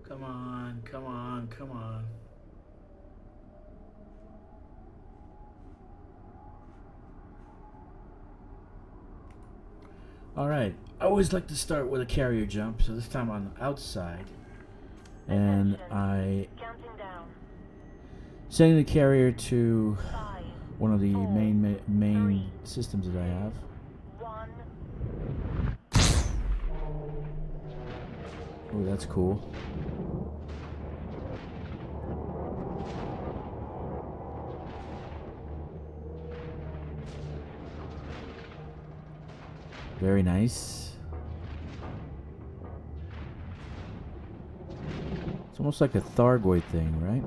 Come on, come on, come on. Alright, I always like to start with a carrier jump, so this time on the outside. And I sending the carrier to one of the main systems that I have. Oh, that's cool. Very nice. It's almost like a Thargoid thing, right?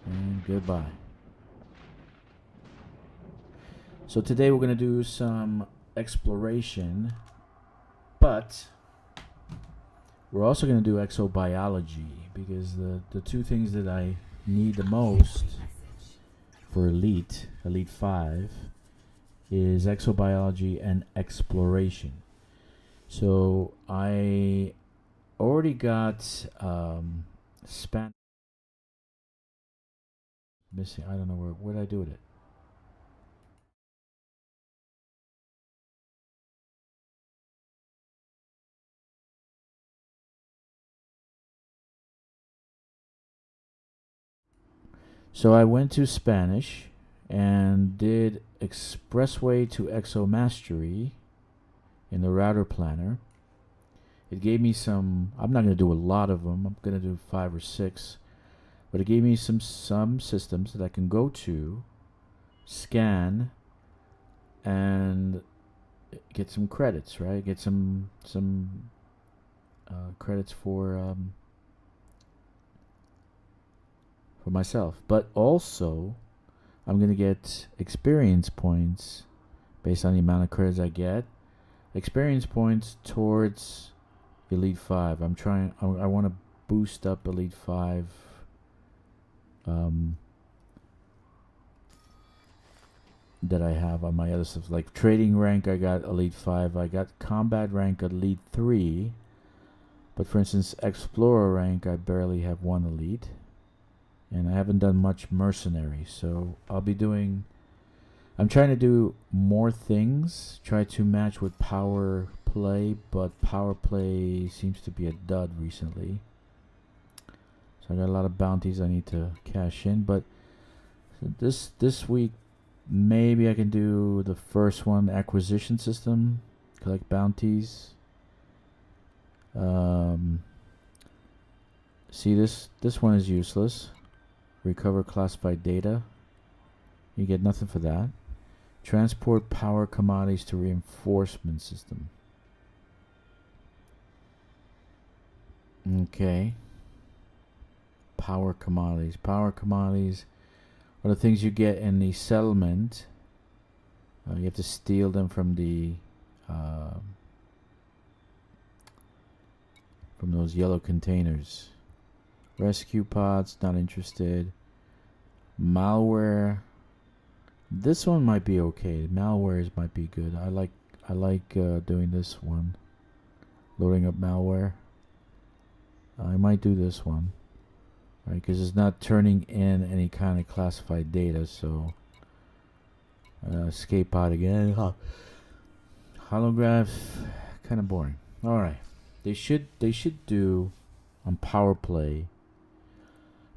And goodbye. So today we're going to do some exploration, but we're also going to do exobiology because the two things that I need the most for Elite 5, is exobiology and exploration. So I already got Spanish missing. I don't know where did I do with it. So I went to Spanish and did Expressway to Exo Mastery in the router planner. It gave me some. I'm not going to do a lot of them. I'm going to do 5 or 6, but it gave me some systems that I can go to, scan, and get some credits. Right, get some credits for myself, but also I'm gonna get experience points based on the amount of credits I get. Experience points towards Elite 5. I'm trying. I want to boost up Elite 5. Um, that I have on my other stuff, like trading rank. I got Elite 5. I got combat rank Elite 3. But for instance, Explorer rank, I barely have 1 Elite. And I haven't done much mercenary, so I'll be doing. I'm trying to do more things, try to match with power play, but power play seems to be a dud recently. So I got a lot of bounties I need to cash in, but this week maybe I can do the first one, acquisition system, collect bounties. See, this one is useless. Recover classified data. You get nothing for that. Transport power commodities to reinforcement system. Okay. Power commodities. Power commodities are the things you get in the settlement. You have to steal them from those yellow containers. Rescue pods, not interested. Malware. This one might be okay. Malwares might be good. I like doing this one. Loading up malware. I might do this one, right? Because it's not turning in any kind of classified data. So escape pod again. Holograph, kind of boring. All right, they should do on power play.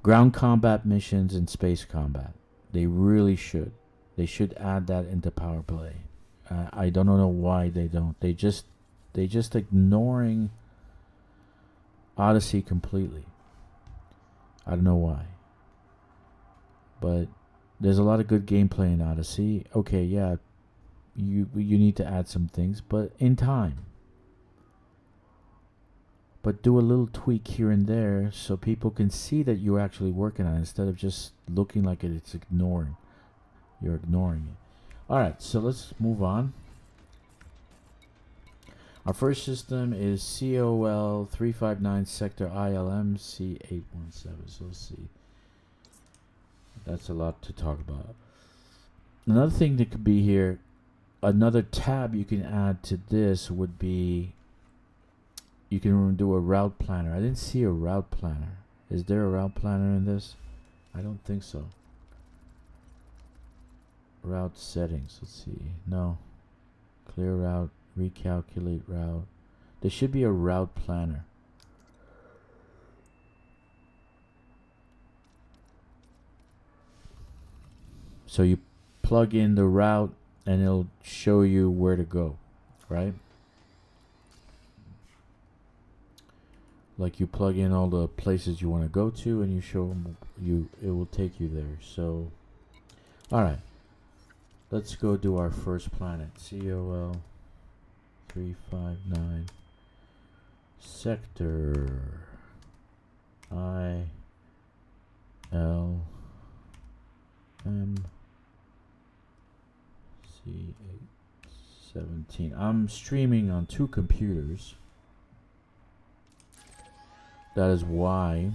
Ground combat missions and space combat. They really should. They should add that into power play. I don't know why they don't. They just ignoring Odyssey completely. I don't know why. But there's a lot of good gameplay in Odyssey. Okay, yeah, you need to add some things, but in time. But do a little tweak here and there so people can see that you're actually working on it instead of just looking like it's ignoring. You're ignoring it. Alright, so let's move on. Our first system is COL 359 Sector ILM C817. So let's see. That's a lot to talk about. Another thing that could be here, another tab you can add to this would be you can do a route planner. I didn't see a route planner. Is there a route planner in this? I don't think so. Route settings. Let's see. No. Clear route. Recalculate route. There should be a route planner. So you plug in the route and it'll show you where to go, right? Like you plug in all the places you want to go to and you show them it will take you there. So all right, let's go do our first planet. COL 359 sector ILM C817. I'm streaming on 2 computers. That is why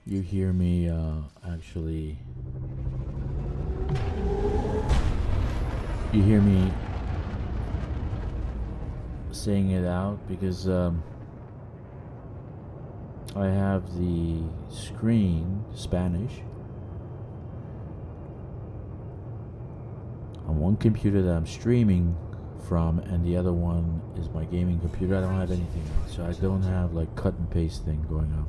you hear me actually. You hear me saying it out because I have the screen Spanish on one computer that I'm streaming from, and the other one is my gaming computer. I don't have anything else, so I don't have like cut and paste thing going on.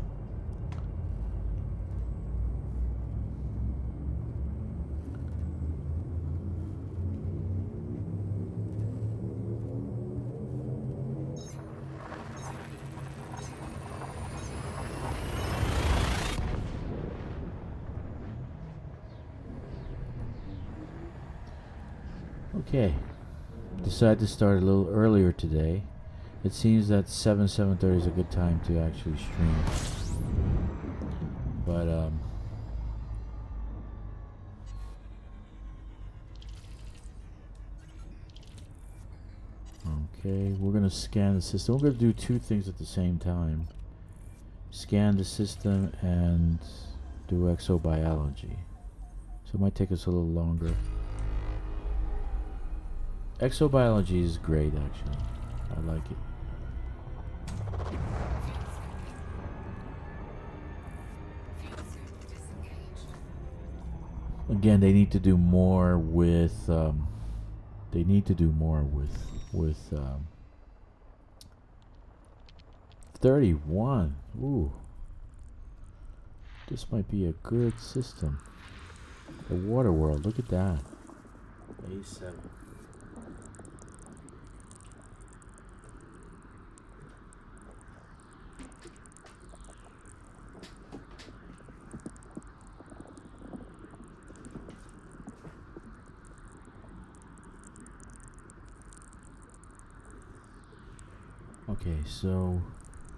Okay, decided to start a little earlier today. It seems that 7:30 is a good time to actually stream. But okay, we're gonna scan the system. We're gonna do 2 things at the same time. Scan the system and do exobiology. So it might take us a little longer. Exobiology is great, actually. I like it. Again, they need to do more with. They need to do more with 31. Ooh, this might be a good system. The water world. Look at that. A7. Okay, so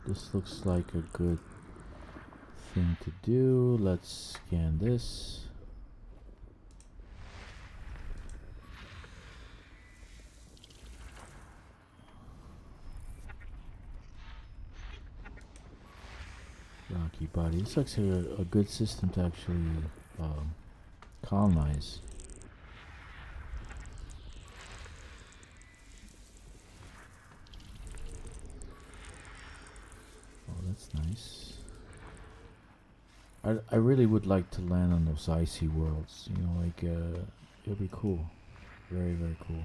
this looks like a good thing to do. Let's scan this. Rocky body. This looks like a good system to actually colonize. That's nice. I really would like to land on those icy worlds. You know, like it'll be cool. Very, very cool.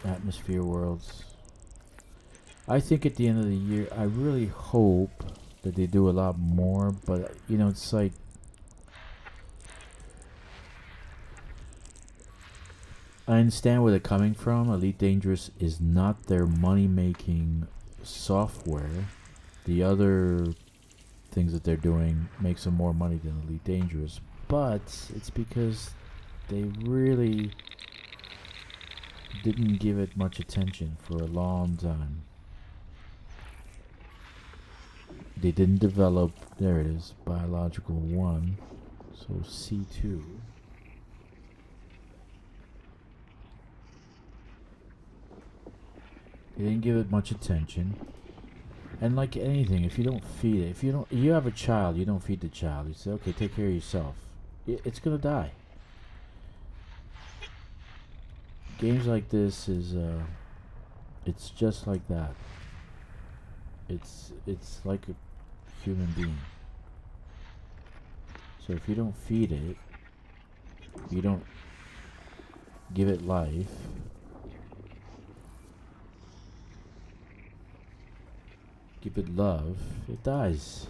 Atmosphere worlds. I think at the end of the year, I really hope that they do a lot more. But you know, it's like I understand where they're coming from. Elite Dangerous is not their money-making software. The other things that they're doing makes them more money than Elite Dangerous. But it's because they really didn't give it much attention for a long time. They didn't develop, there it is, Biological 1. So C2. They didn't give it much attention. And like anything, if you don't feed it, if you have a child, you don't feed the child. You say, okay, take care of yourself. It's gonna die. Games like this is, it's just like that. It's like a human being. So if you don't feed it, you don't give it life, give it love, it dies.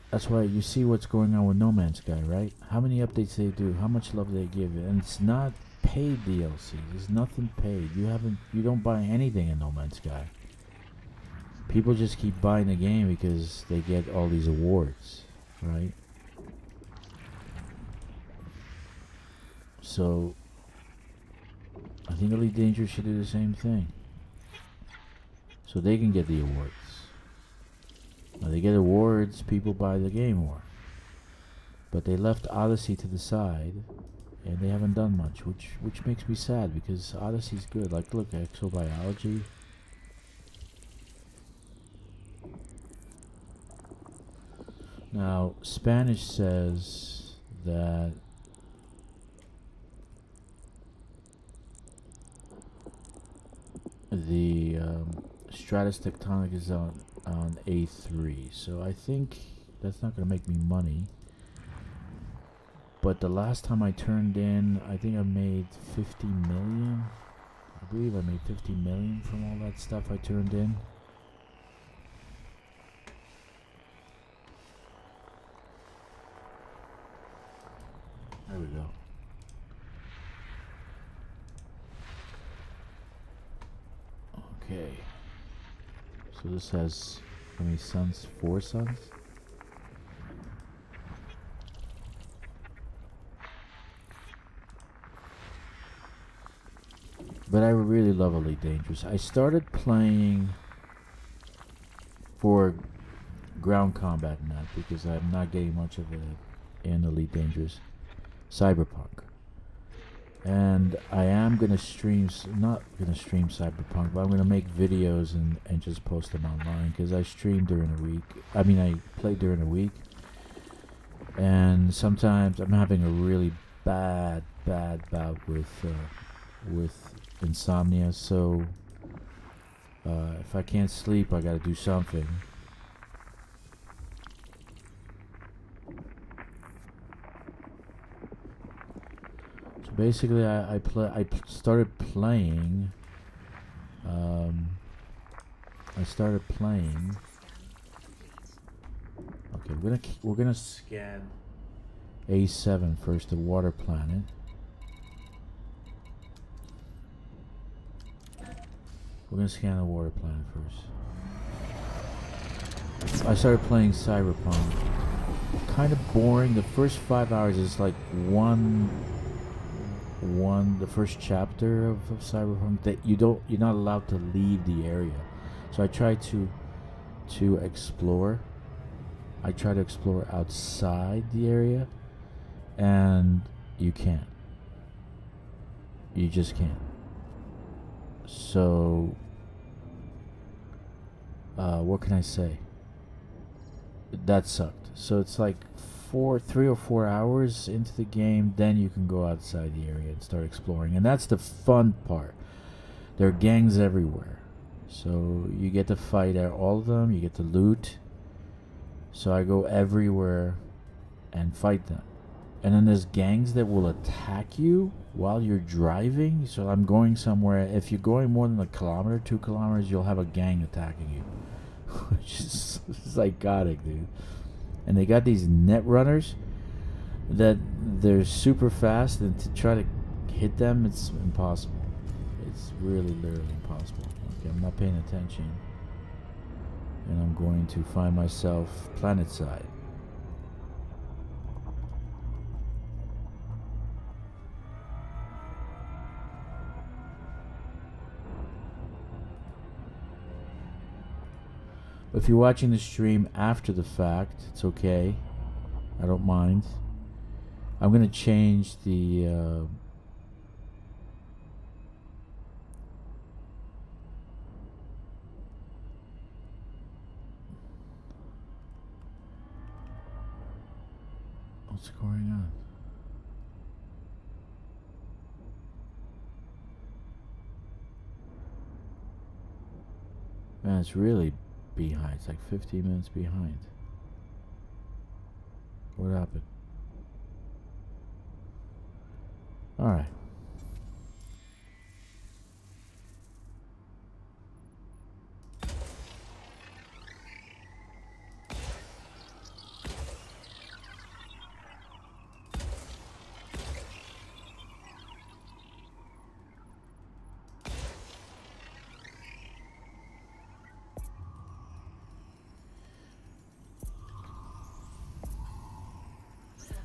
That's why you see what's going on with No Man's Sky, right? How many updates they do, how much love they give it, and it's not paid DLC. There's nothing paid. You don't buy anything in No Man's Sky. People just keep buying the game because they get all these awards, right? So I think Elite Dangerous should do the same thing, so they can get the awards. Now they get awards, people buy the game more. But they left Odyssey to the side, and they haven't done much, which makes me sad, because Odyssey's good. Like, look, exobiology. Now, Spanish says that the Stratus Tectonic is on A3, so I think that's not going to make me money. But the last time I turned in, I think I made 50 million. I believe I made 50 million from all that stuff I turned in. There we go. Okay. So this has how many sons? 4 sons? But I really love Elite Dangerous. I started playing for ground combat map because I'm not getting much of it in Elite Dangerous. Cyberpunk. And I am going to stream, not going to stream Cyberpunk, but I'm going to make videos and just post them online, because I stream during the week. I mean, I play during the week. And sometimes I'm having a really bad bout with insomnia, so if I can't sleep, I got to do something. Basically, I started playing. I started playing. Okay, we're gonna scan A7 first, the water planet. We're gonna scan the water planet first. I started playing Cyberpunk. Kind of boring. The first 5 hours is like the first chapter of Cyberpunk, that you're not allowed to leave the area. So I try to explore. I try to explore outside the area, and you can't. You just can't. So what can I say? That sucked. So it's like 3 or 4 hours into the game, then you can go outside the area and start exploring, and that's the fun part. There are gangs everywhere, so you get to fight all of them, you get to loot. So I go everywhere and fight them, and then there's gangs that will attack you while you're driving. So I'm going somewhere, if you're going more than a kilometer, 2 kilometers, you'll have a gang attacking you. Which is psychotic, dude. And they got these net runners that they're super fast, and to try to hit them, it's impossible. It's really literally impossible. Okay, I'm not paying attention, and I'm going to find myself planet side. If you're watching the stream after the fact, it's okay. I don't mind. I'm going to change the What's going on? Man, it's really behind. It's like 15 minutes behind. What happened? Alright.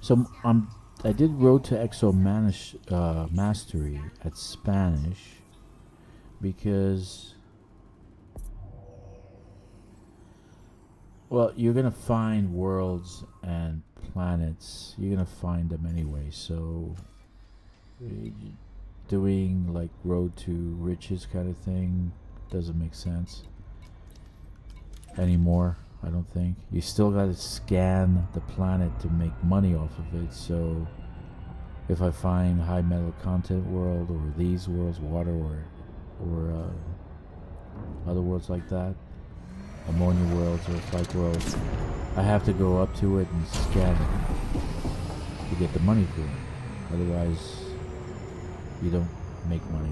So I did Road to Exo Mastery at Spanish because, well, you're gonna find worlds and planets. You're gonna find them anyway. So doing like Road to Riches kind of thing doesn't make sense anymore. I don't think. You still gotta scan the planet to make money off of it. So if I find high metal content world or these worlds, water or other worlds like that, ammonia worlds or flight worlds, I have to go up to it and scan it to get the money for it. Otherwise, you don't make money.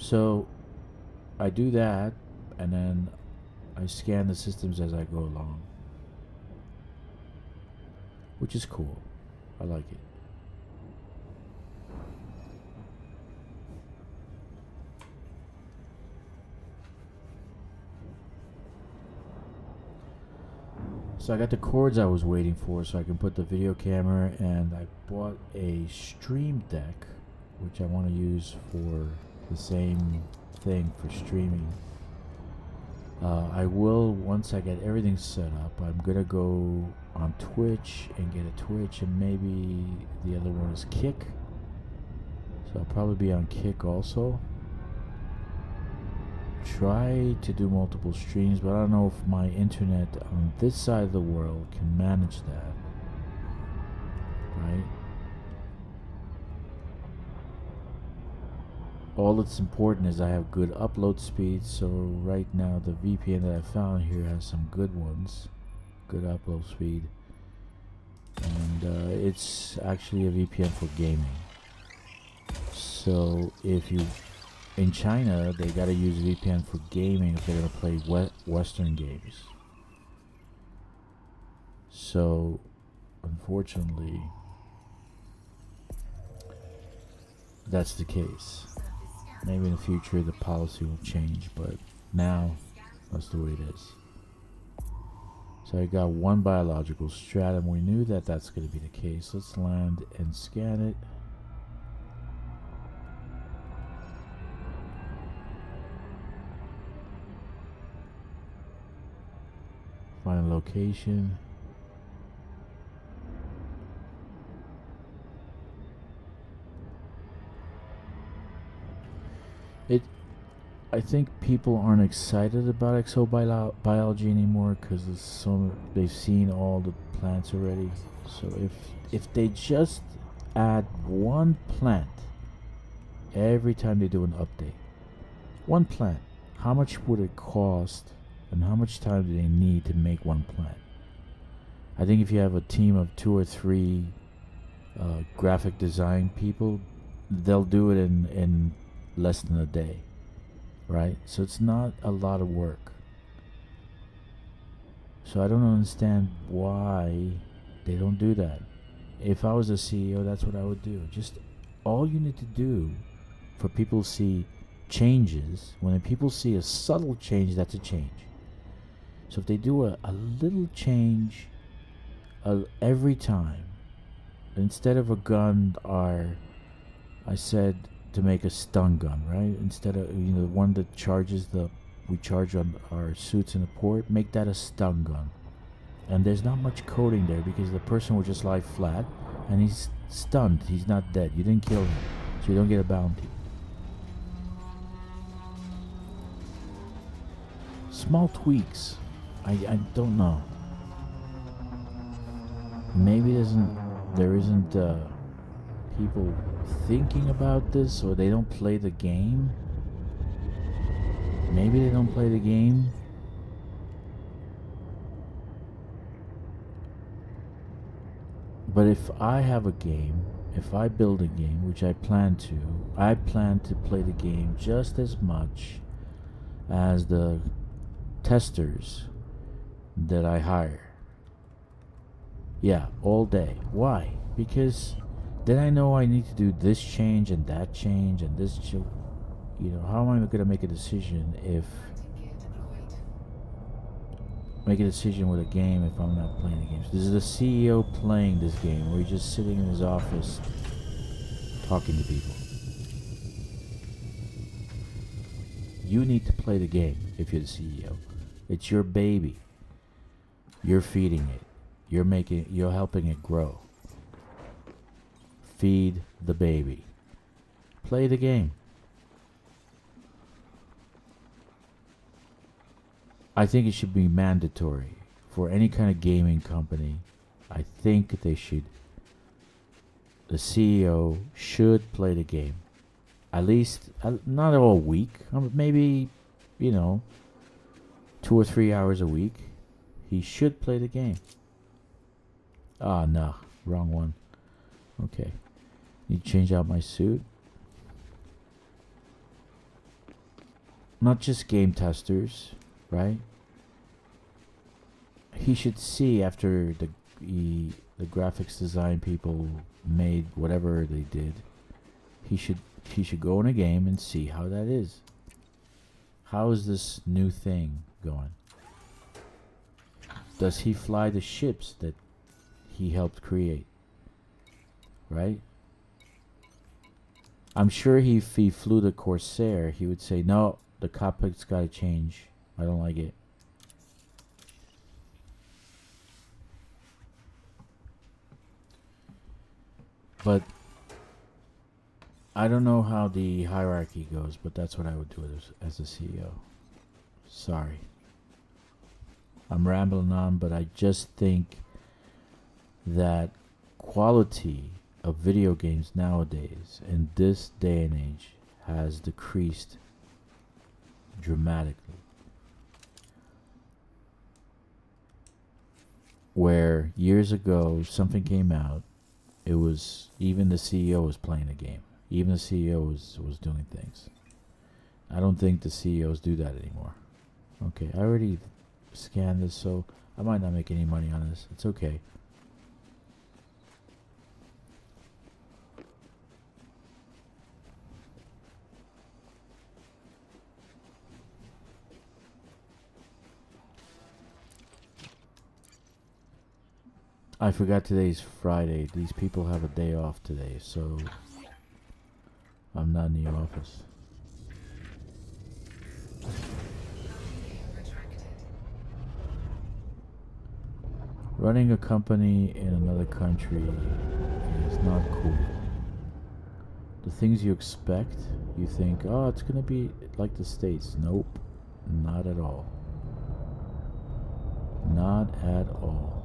So I do that, and then I scan the systems as I go along, which is cool. I like it. So I got the cords I was waiting for so I can put the video camera, and I bought a stream deck, which I want to use for the same thing for streaming. I will, once I get everything set up, I'm gonna go on Twitch and get a Twitch, and maybe the other one is Kick. So I'll probably be on Kick also. Try to do multiple streams, but I don't know if my internet on this side of the world can manage that. Right? All that's important is I have good upload speed. So right now the VPN that I found here has some good ones, good upload speed, and it's actually a VPN for gaming. So if you in China, they gotta use VPN for gaming if they're gonna play Western games. So unfortunately, that's the case. Maybe in the future the policy will change, but now that's the way it is. So I got one biological stratum. We knew that that's going to be the case. Let's land and scan it. Find a location. I think people aren't excited about exobiology anymore because they've seen all the plants already. So if they just add one plant every time they do an update, one plant, how much would it cost and how much time do they need to make one plant? I think if you have a team of 2 or 3 graphic design people, they'll do it in less than a day. Right? So it's not a lot of work. So I don't understand why they don't do that. If I was a CEO, that's what I would do. Just all you need to do for people to see changes, when people see a subtle change, that's a change. So if they do a little change every time, instead of a gun, I said to make a stun gun, right? Instead of the one that we charge on our suits in the port, make that a stun gun. And there's not much coding there because the person will just lie flat and he's stunned. He's not dead. You didn't kill him, so you don't get a bounty. Small tweaks. I don't know. Maybe there isn't people thinking about this, or they don't play the game. Maybe they don't play the game. But if I have a game, if I build a game, which I plan to play the game just as much as the testers that I hire. Yeah, all day. Why? Because then I know I need to do this change and that change and this. How am I going to make a decision with a game if I'm not playing the games? This is the CEO playing this game, or he's just sitting in his office talking to people. You need to play the game if you're the CEO. It's your baby. You're feeding it. You're helping it grow. Feed the baby. Play the game. I think it should be mandatory for any kind of gaming company. I think the CEO should play the game. At least, not all week, maybe, 2 or 3 hours a week. He should play the game. Ah, no, wrong one. Okay. Need to change out my suit. Not just game testers, right? He should see after the graphics design people made whatever they did. He should go in a game and see how that is. How is this new thing going? Does he fly the ships that he helped create? Right? I'm sure if he flew the Corsair, he would say, no, the cockpit's got to change. I don't like it. But I don't know how the hierarchy goes, but that's what I would do as a CEO. Sorry. I'm rambling on, but I just think that quality of video games nowadays in this day and age has decreased dramatically. Where years ago something came out, it was even the CEO was playing a game. Even the CEO was doing things. I don't think the CEOs do that anymore. Okay, I already scanned this, so I might not make any money on this. It's okay. I forgot today's Friday. These people have a day off today, so I'm not in the office. Running a company in another country is not cool. The things you expect, you think, oh, it's gonna be like the States. Nope, not at all. Not at all.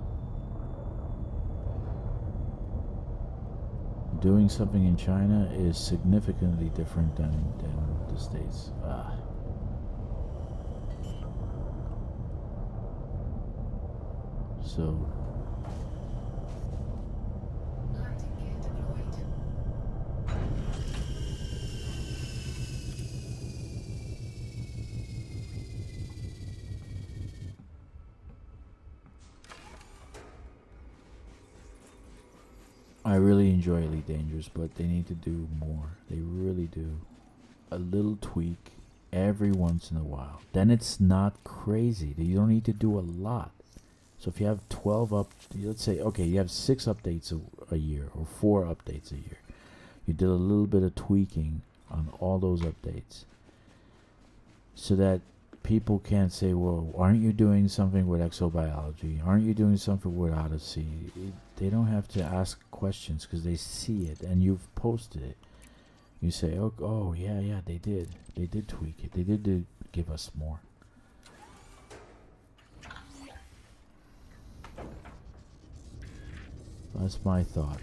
Doing something in China is significantly different than the States. So I really enjoy Elite Dangerous, but they need to do more. They really do. A little tweak every once in a while. Then it's not crazy. You don't need to do a lot. So if you have 12 let's say, okay, you have 6 updates a year or 4 updates a year. You did a little bit of tweaking on all those updates so that people can't say, well, aren't you doing something with exobiology? Aren't you doing something with Odyssey? They don't have to ask questions because they see it and you've posted it. You say, oh yeah, they did tweak it. They did give us more. That's my thought.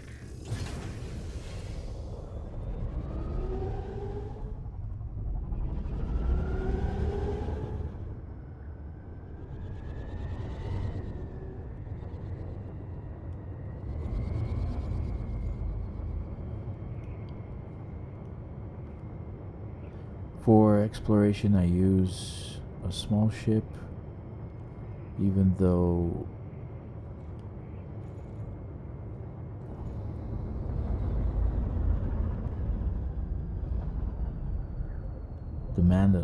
For exploration, I use a small ship, even though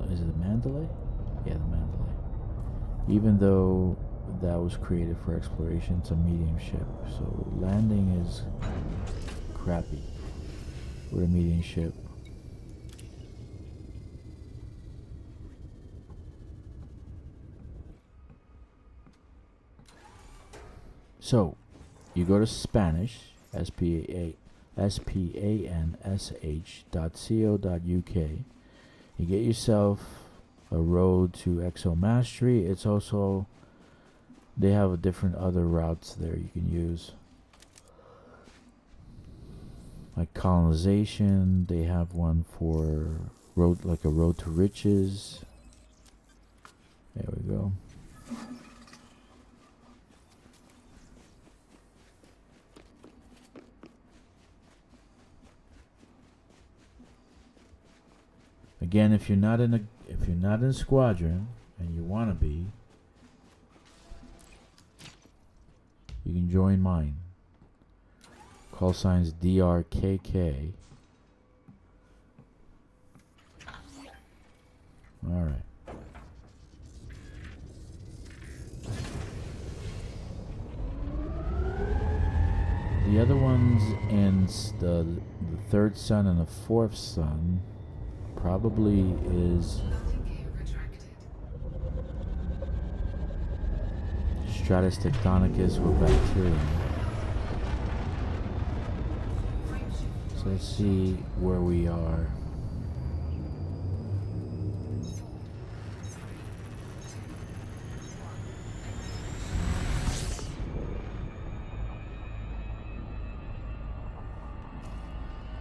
is it the Mandalay? Yeah, the Mandalay. Even though that was created for exploration, it's a medium ship, so landing is crappy with a medium ship. So, you go to Spanish, SPANSH.co.uk. You get yourself a road to Exo Mastery. It's also, they have different other routes there you can use. Like colonization, they have one for road, like a road to riches. There we go. Again, if you're not in a squadron and you want to be, you can join mine. Call signs DRKK. All right. The other ones in the third sun and the fourth sun probably is Stratus Tectonicus with bacterium. So let's see where we are.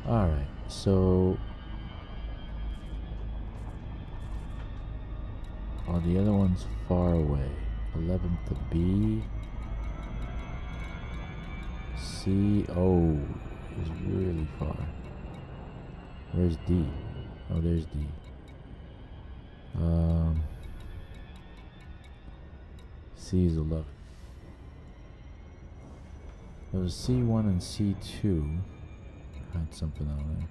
Alright, so the other one's far away. 11th to B. C. O is really far. Where's D? Oh, there's D. C is 11. There was C1 and C2. Had something on there.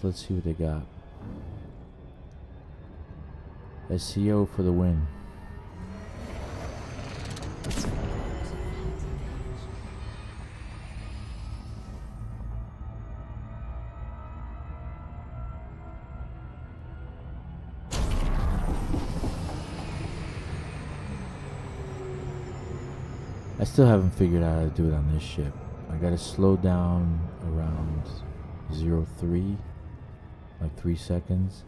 Let's see what they got. SCO for the win. I still haven't figured out how to do it on this ship. I gotta slow down around 0.3, like 3 seconds.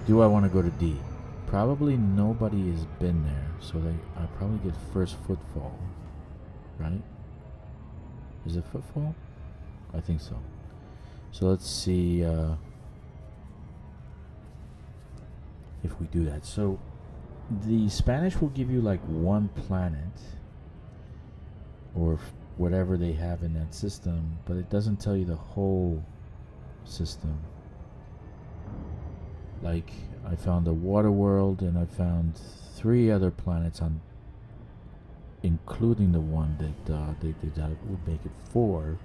Do I want to go to D? Probably nobody has been there, so I probably get first footfall, right? Is it footfall? I think so. So let's see if we do that. So the Spanish will give you like one planet or whatever they have in that system, but it doesn't tell you the whole system. Like, I found a water world and I found 3 other planets on, including the one that that would make it 4,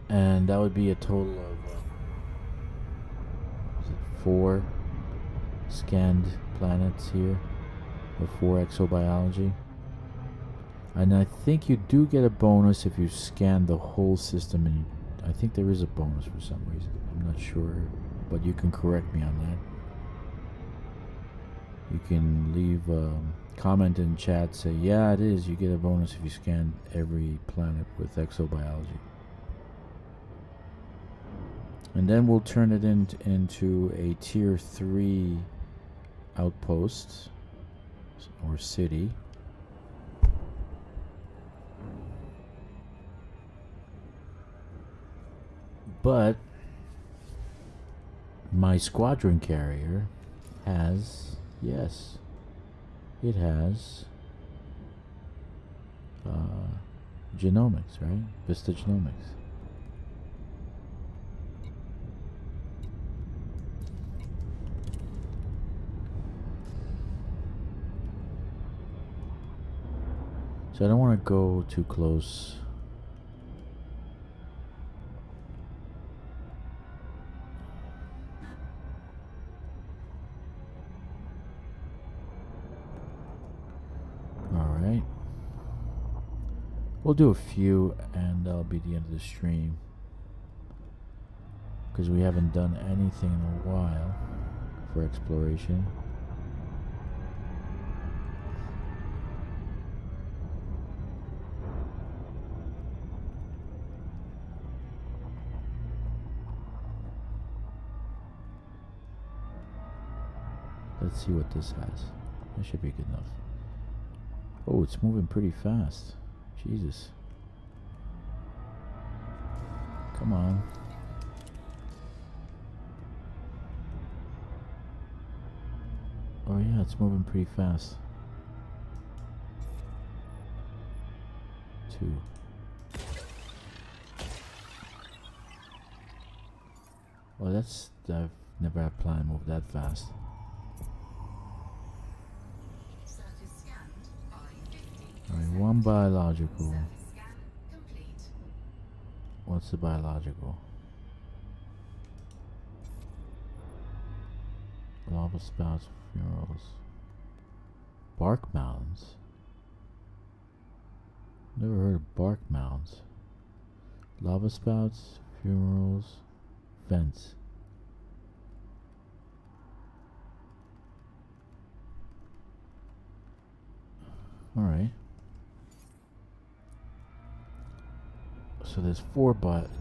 and that would be a total of is it 4 scanned planets here. or 4 exobiology. And I think you do get a bonus if you scan the whole system, and I think there is a bonus for some reason. I'm not sure, but you can correct me on that. You can leave a comment in chat, say, yeah, it is. You get a bonus if you scan every planet with exobiology. And then we'll turn it into a tier 3 outpost or city. But my squadron carrier has, yes, it has genomics, right? Vista genomics. So I don't want to go too close. Alright. We'll do a few and that'll be the end of the stream, because we haven't done anything in a while for exploration. Let's see what this has. That should be good enough. Oh, it's moving pretty fast. Jesus. Come on. Oh yeah, it's moving pretty fast. 2. Well, that's... I've never had a planet move that fast. Alright, 1 biological. What's the biological? Lava spouts, funerals. Bark mounds? Never heard of bark mounds. Lava spouts, funerals, vents. Alright. So there's 4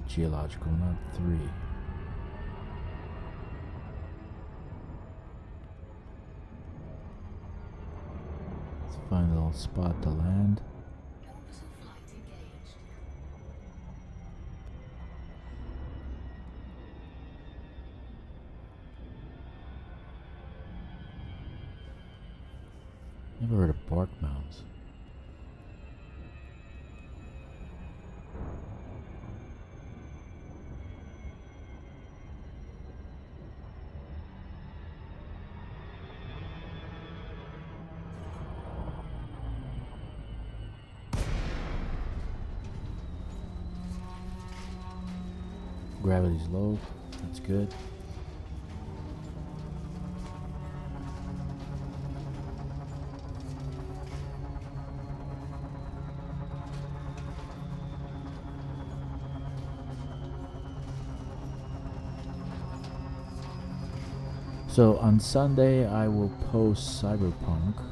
geological, not 3. Let's find a little spot to land. Never heard of bark mounds. Gravity's low, that's good. So on Sunday I will post Cyberpunk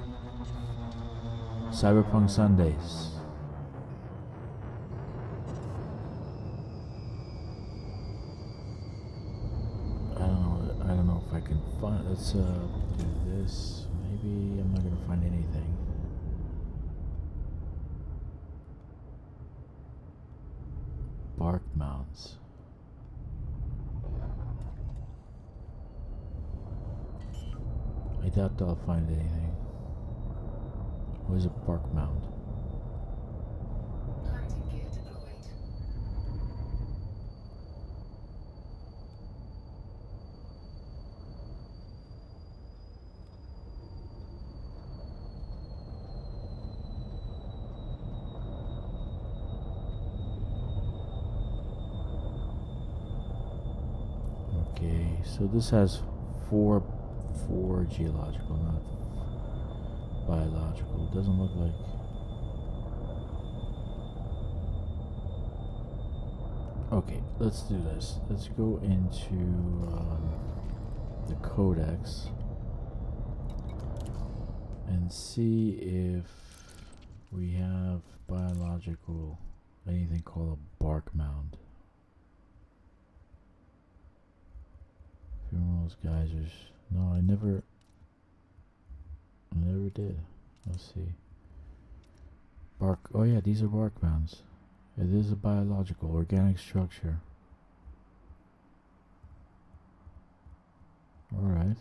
Sundays. I don't know if I can find. Let's do this. Maybe I'm not gonna find anything. Bark mounds. I doubt I'll find anything. Where's a bark mound? Okay, so this has four geological, not biological. Doesn't look like. Okay, let's do this. Let's go into the codex and see if we have biological anything called a bark mound. Funerals, geysers. No, I never did. Let's see. Bark. Oh yeah, these are bark mounds. It is a biological organic structure. All right.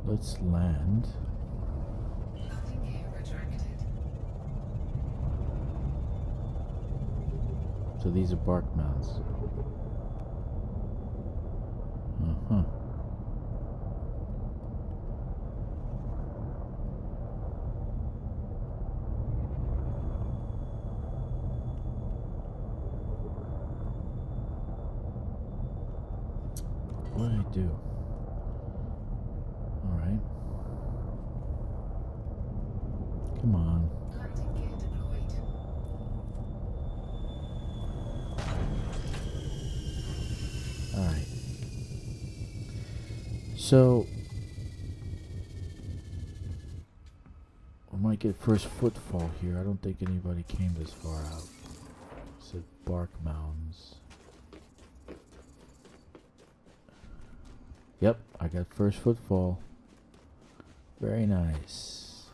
Let's land. So these are bark mounds. Uh-huh. What did I do? Alright. Come on. Alright. So I might get first footfall here. I don't think anybody came this far out. It said bark mounds. Yep, I got first footfall. Very nice.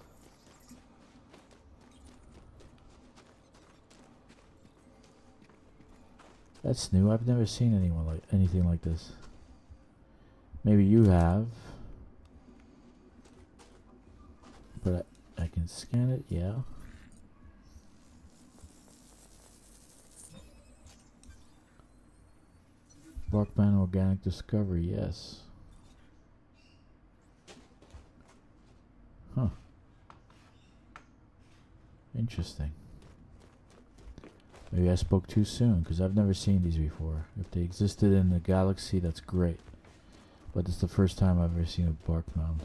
That's new. I've never seen anything like this. Maybe you have. But I can scan it, yeah. Barkman Organic Discovery, yes. Huh. Interesting. Maybe I spoke too soon, because I've never seen these before. If they existed in the galaxy, that's great. But it's the first time I've ever seen a bark mound.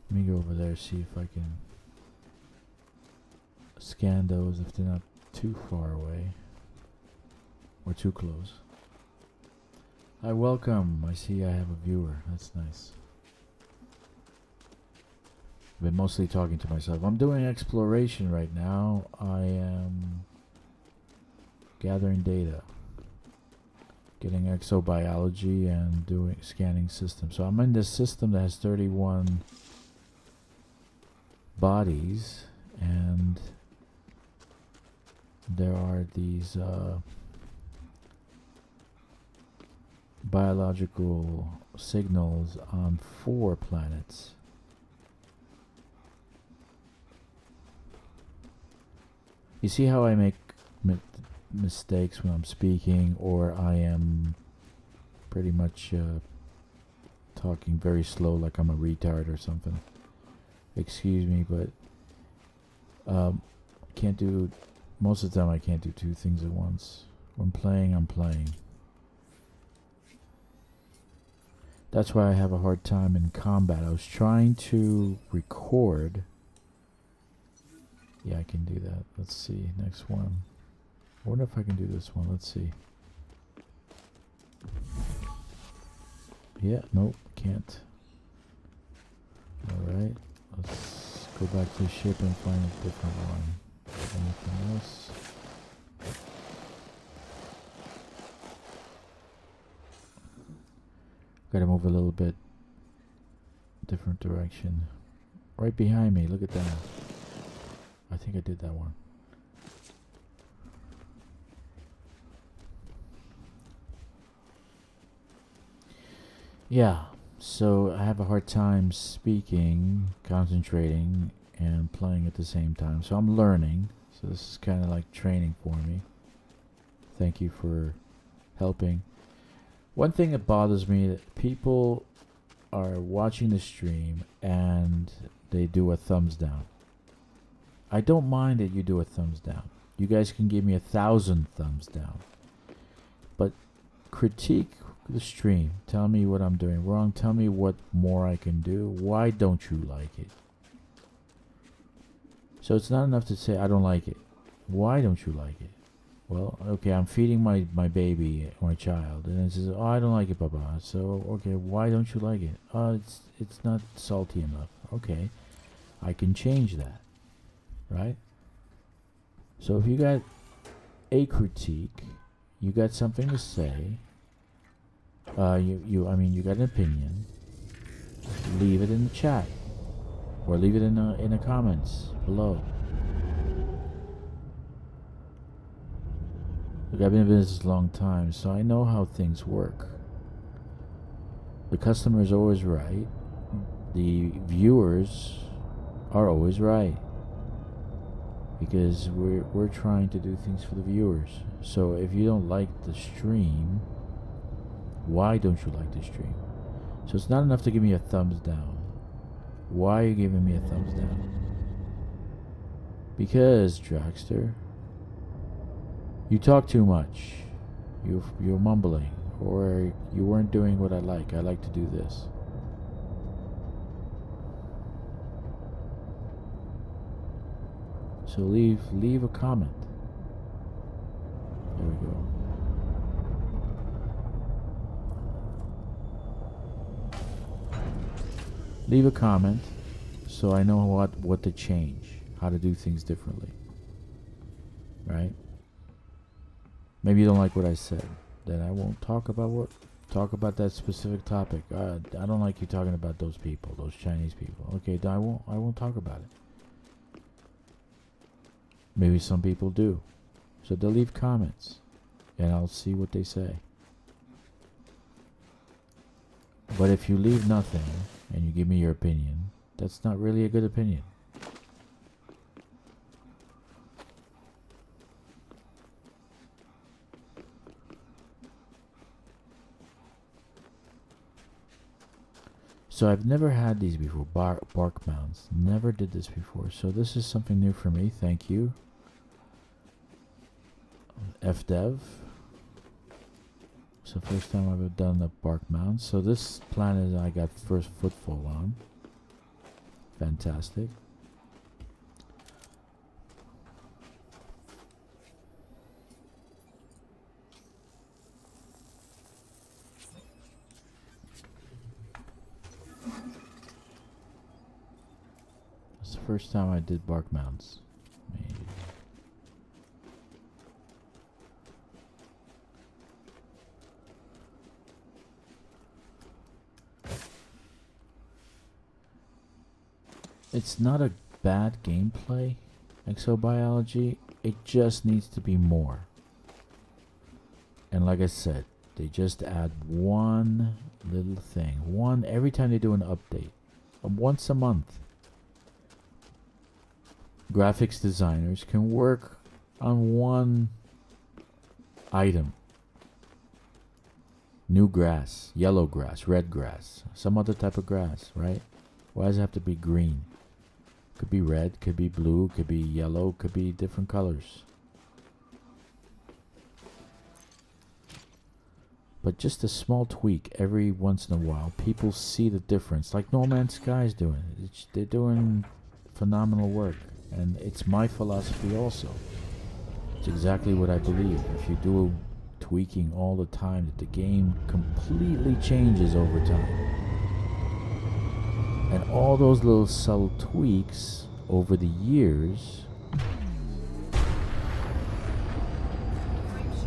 Let me go over there, see if I can scan those if they're not too far away. Or too close. Hi, welcome. I see I have a viewer. That's nice. I've been mostly talking to myself. I'm doing exploration right now. I am gathering data, getting exobiology and doing scanning systems. So I'm in this system that has 31 bodies, and there are these biological signals on 4 planets. You see how I make mistakes when I'm speaking, or I am pretty much talking very slow like I'm a retard or something. Excuse me, but can't do, most of the time I can't do 2 things at once. When playing, I'm playing. That's why I have a hard time in combat. I was trying to record. Yeah, I can do that. Let's see. Next one. I wonder if I can do this one. Let's see. Yeah, nope, can't. Alright. Let's go back to the ship and find a different one. Anything else? Gotta move a little bit different direction. Right behind me, look at that. I think I did that one. Yeah, so I have a hard time speaking, concentrating, and playing at the same time. So I'm learning. So this is kind of like training for me. Thank you for helping. One thing that bothers me, that people are watching the stream and they do a thumbs down. I don't mind that you do a thumbs down. You guys can give me 1,000 thumbs down. But critique the stream. Tell me what I'm doing wrong. Tell me what more I can do. Why don't you like it? So it's not enough to say I don't like it. Why don't you like it? Well, okay, I'm feeding my baby, my child, and it says, oh, I don't like it, Papa. So, okay, why don't you like it? It's not salty enough. Okay, I can change that, right? So if you got a critique, you got something to say. I mean, you got an opinion. Leave it in the chat, or leave it in the comments below. Look, I've been in business a long time, so I know how things work. The customer is always right. The viewers are always right. Because we're trying to do things for the viewers. So if you don't like the stream, why don't you like the stream? So it's not enough to give me a thumbs down. Why are you giving me a thumbs down? Because, Dragster, you talk too much. You're mumbling, or you weren't doing what I like. I like to do this. So leave a comment. There we go. Leave a comment so I know what to change, how to do things differently. Right? Maybe you don't like what I said. Then I won't talk about that specific topic. I don't like you talking about those people, those Chinese people. Okay, I won't talk about it. Maybe some people do. So they'll leave comments and I'll see what they say. But if you leave nothing and you give me your opinion, that's not really a good opinion. So I've never had these before, bark mounts. Never did this before. So this is something new for me. Thank you. FDev. So first time I've ever done a bark mount. So this planet I got first footfall on. Fantastic. It's the first time I did bark mounts. Maybe. It's not a bad gameplay, exobiology. It just needs to be more. And like I said, they just add one little thing. One every time they do an update. Once a month. Graphics designers can work on one item. New grass, yellow grass, red grass, some other type of grass, right? Why does it have to be green? Could be red, could be blue, could be yellow, could be different colors. But just a small tweak every once in a while, people see the difference. Like No Man's Sky is doing. They're doing phenomenal work. And it's my philosophy also. It's exactly what I believe. If you do tweaking all the time, that the game completely changes over time. And all those little subtle tweaks over the years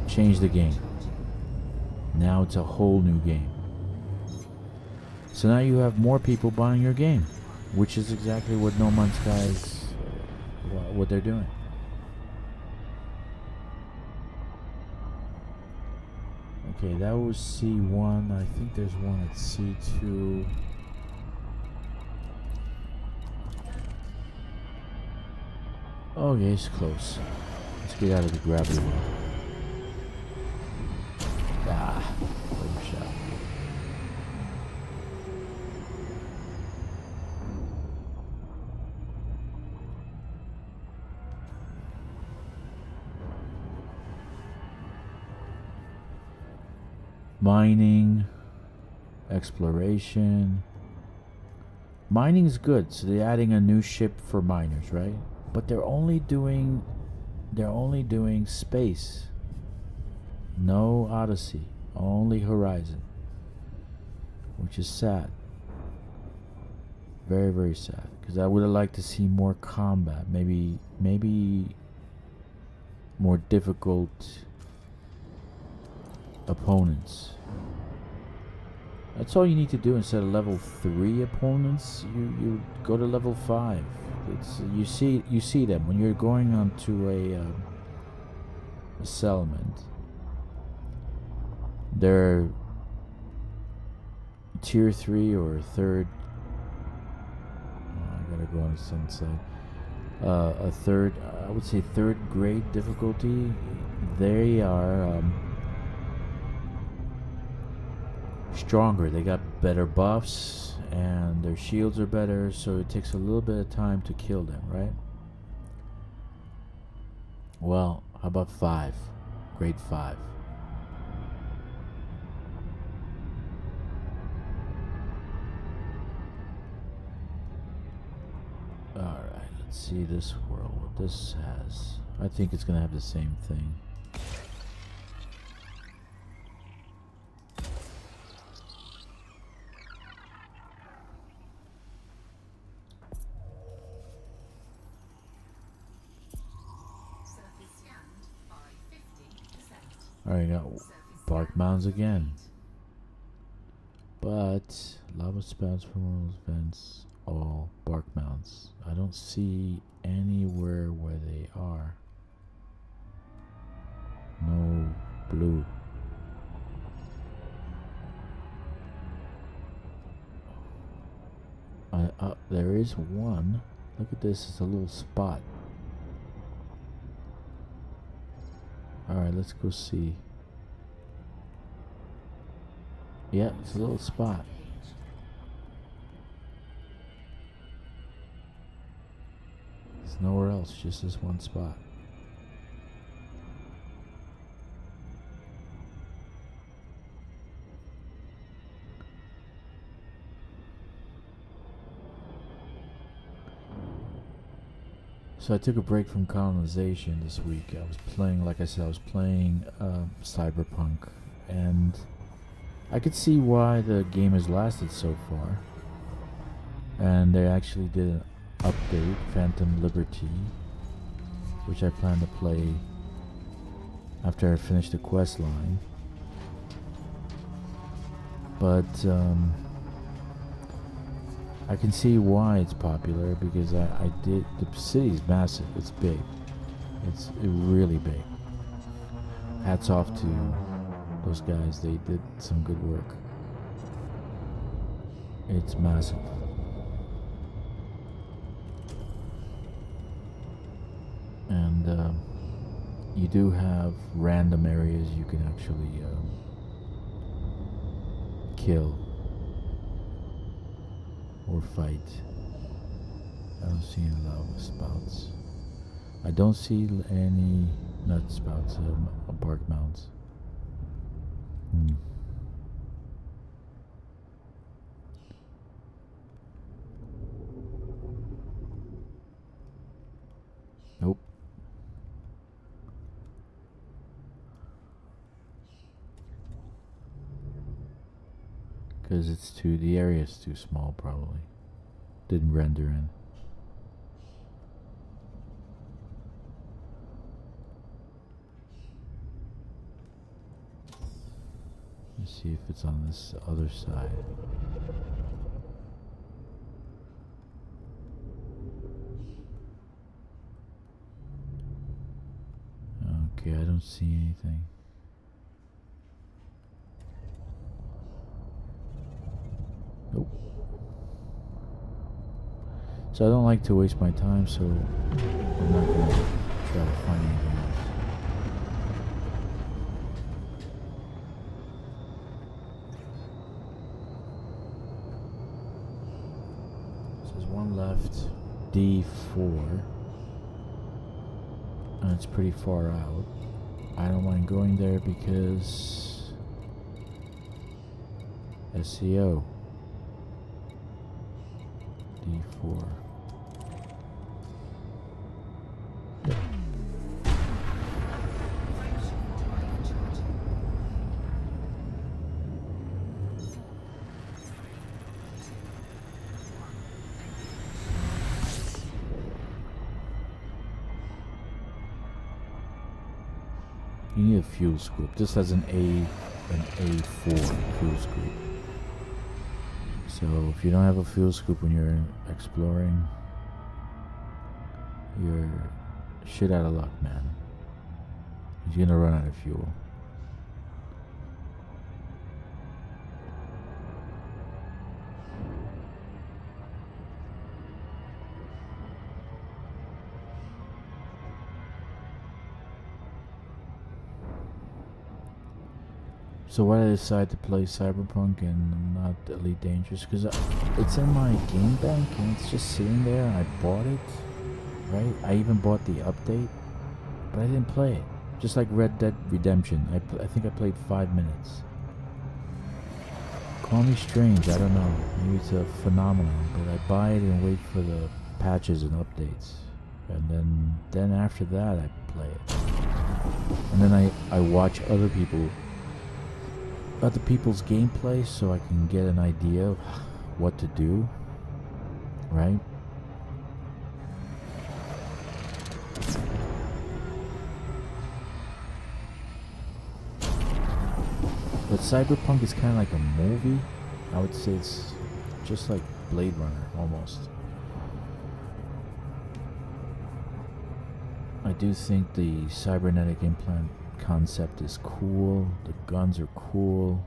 change the game. Now it's a whole new game. So now you have more people buying your game, which is exactly what No Man's Sky is, what they're doing. Okay, that was C1. I think there's one at C2. Okay, it's close. Let's get out of the gravity well. Ah, overshot. Mining, exploration. Mining's good, so they're adding a new ship for miners, right? But they're only doing space. No Odyssey, only Horizon, which is sad. Very, very sad, because I would have liked to see more combat, maybe more difficult opponents. That's all you need to do. Instead of level 3 opponents, you go to level 5. It's you see them when you're going onto a settlement. They're tier 3 or third. I gotta go on the sunset. A third, I would say third grade difficulty. They are stronger. They got better buffs and their shields are better, so it takes a little bit of time to kill them, right? Well, how about 5? Grade 5. Alright, let's see this world, what this has. I think it's gonna have the same thing. Alright, got bark mounds again. But lava spouts from world vents, all bark mounds. I don't see anywhere where they are. No blue. There is one. Look at this, it's a little spot. Alright, let's go see. Yeah, it's a little spot. There's nowhere else, just this one spot. So I took a break from colonization this week. I was playing, like I said, I was playing Cyberpunk, and I could see why the game has lasted so far. And they actually did an update, Phantom Liberty, which I plan to play after I finish the quest line. But I can see why it's popular, because I did. The city's massive. It's big. It's really big. Hats off to those guys. They did some good work. It's massive. And you do have random areas you can actually kill or fight. I don't see any lava spouts. I don't see any nut spouts, bark mounds. Nope. Because the area's too small, probably. Didn't render in. Let's see if it's on this other side. Okay, I don't see anything. Nope. So I don't like to waste my time, so I'm not going to try to find anything else. So there's one left, D4. And it's pretty far out. I don't mind going there because SEO. D4. Yep. You need a fuel scoop. This has an A4 fuel scoop. So if you don't have a fuel scoop when you're exploring, you're shit out of luck, man. You're gonna run out of fuel. So why did I decide to play Cyberpunk and not Elite Dangerous? Because it's in my game bank and it's just sitting there and I bought it, right? I even bought the update, but I didn't play it. Just like Red Dead Redemption. I think I played 5 minutes. Call me strange, I don't know. Maybe it's a phenomenon, but I buy it and wait for the patches and updates. And then after that I play it. And then I watch other people's gameplay so I can get an idea of what to do, right? But Cyberpunk is kind of like a movie. I would say it's just like Blade Runner, almost. I do think the cybernetic implant concept is cool. The guns are cool.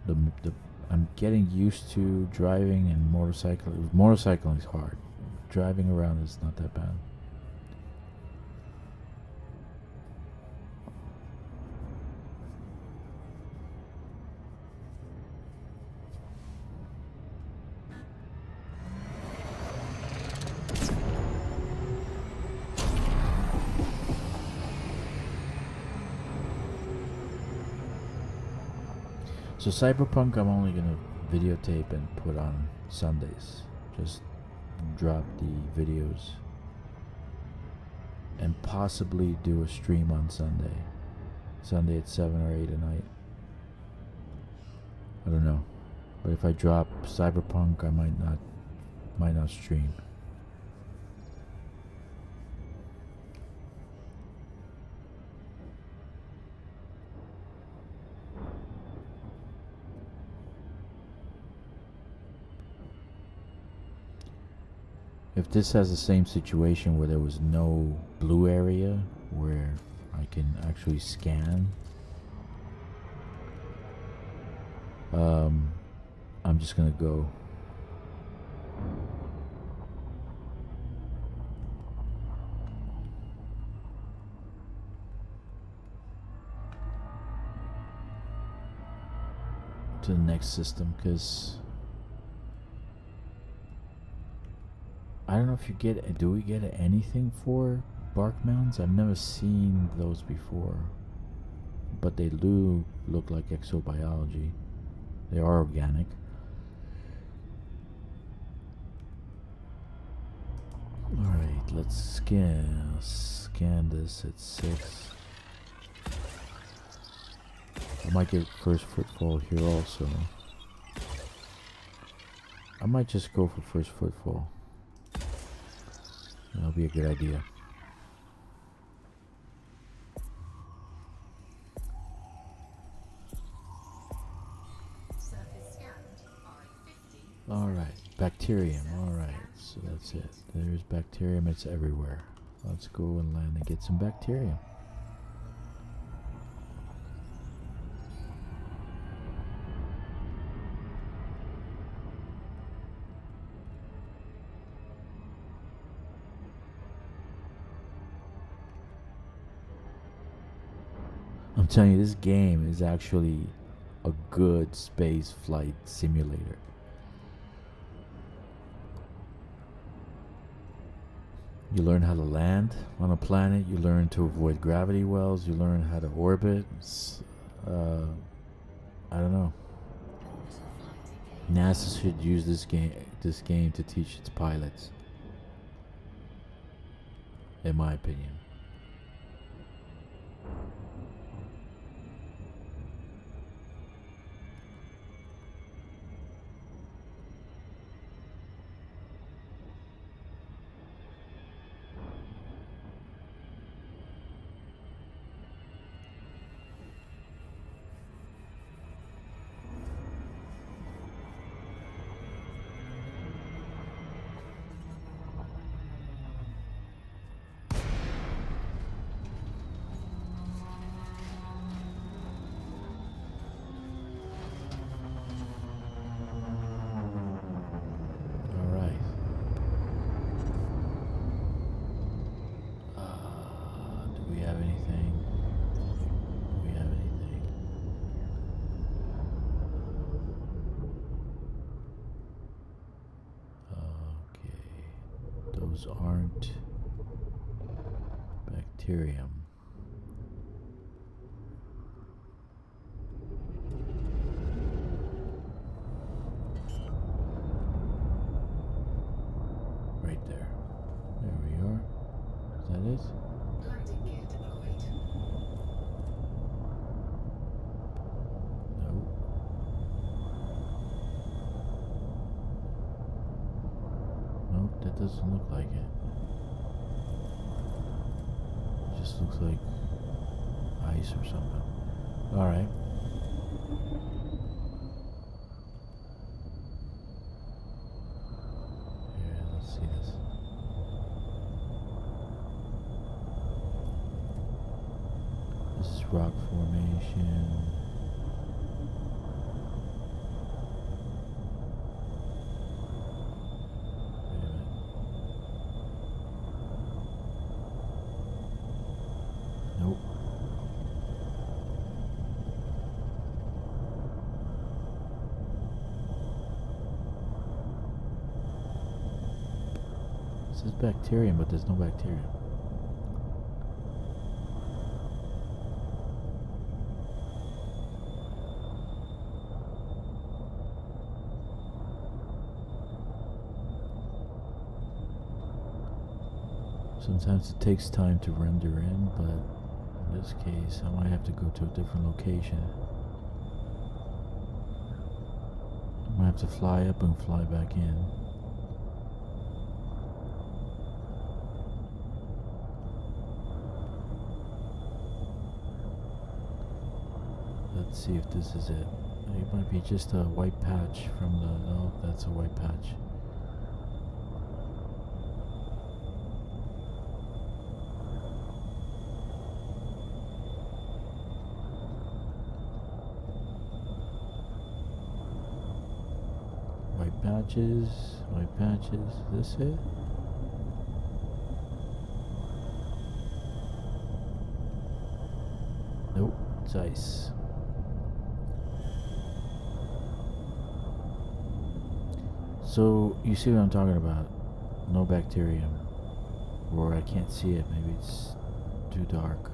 I'm getting used to driving and motorcycling. Motorcycling is hard. Driving around is not that bad. So Cyberpunk I'm only gonna videotape and put on Sundays. Just drop the videos and possibly do a stream on Sunday. Sunday at 7 or 8 at night. I don't know. But if I drop Cyberpunk I might not stream. If this has the same situation where there was no blue area where I can actually scan, I'm just gonna go. To the next system, because I don't know if you get, do we get anything for bark mounds? I've never seen those before, but they do look like exobiology. They are organic. Alright, let's scan this at 6. I might get first footfall here also. I might just go for first footfall. That'll be a good idea. Alright, bacterium, alright, so that's it. There's bacterium, it's everywhere. Let's go and land and get some bacterium. I'm telling you, this game is actually a good space flight simulator. You learn how to land on a planet, you learn to avoid gravity wells, you learn how to orbit. I don't know. NASA should use this game to teach its pilots, in my opinion. Those aren't bacterium. Right there. There we are. Is that it? Landing gear deployed. No. Nope, that doesn't look like it. It just looks like ice or something. Alright. Here, let's see this. This is rock formation. Nope. It says bacterium, but there's no bacterium. Sometimes it takes time to render in, but in this case, I might have to go to a different location. I might have to fly up and fly back in. Let's see if this is it. It might be just a white patch from the... No, that's a white patch. White patches, is this it? Nope, it's ice. So, you see what I'm talking about? No bacterium. Or I can't see it, maybe it's too dark.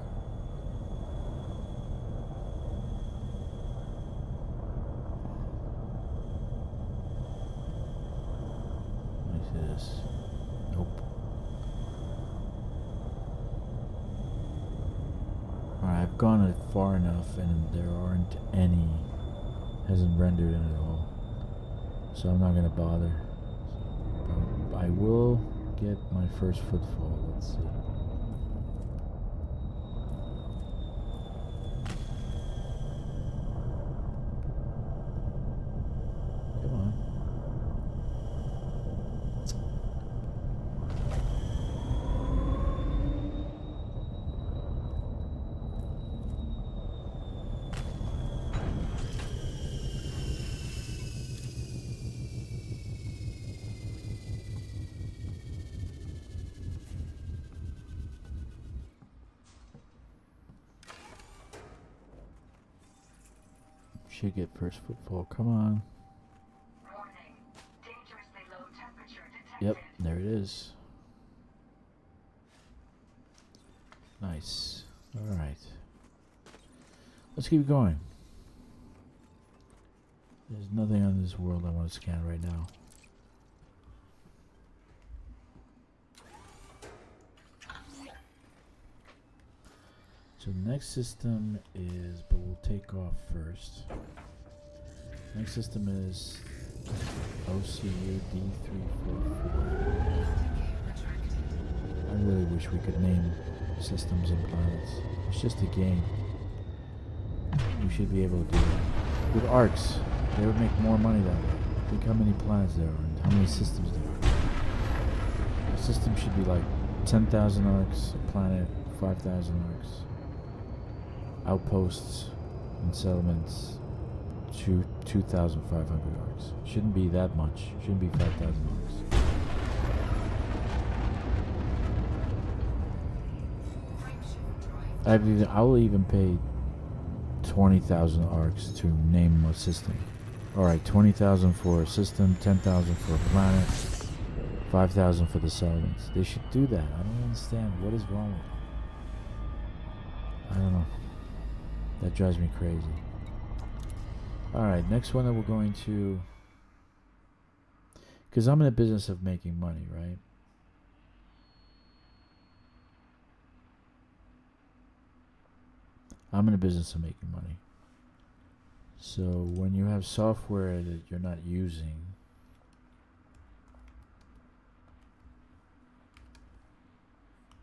This. Nope. Alright, I've gone it far enough and there aren't any. Hasn't rendered in at all. So I'm not gonna bother. But I will get my first footfall. Let's see. Come on. Should get first footfall. Come on. Warning. Dangerously low temperature detected. Yep, there it is. Nice. Alright. Let's keep going. There's nothing on this world I want to scan right now. So the next system is, but we'll take off first. Next system is OCU D344. I really wish we could name systems and planets. It's just a game. We should be able to do that. With arcs, they would make more money that way. Think how many planets there are and how many systems there are. A system should be like 10,000 arcs, a planet 5,000 arcs. Outposts and settlements 2,500 arcs. Shouldn't be that much. Shouldn't be 5,000 arcs. I will even pay 20,000 arcs to name a system. Alright, 20,000 for a system, 10,000 for a planet, 5,000 for the settlements. They should do that. I don't understand. What is wrong with them? I don't know. That drives me crazy. Alright, next one that we're going to... Because I'm in the business of making money, right? I'm in the business of making money. So when you have software that you're not using,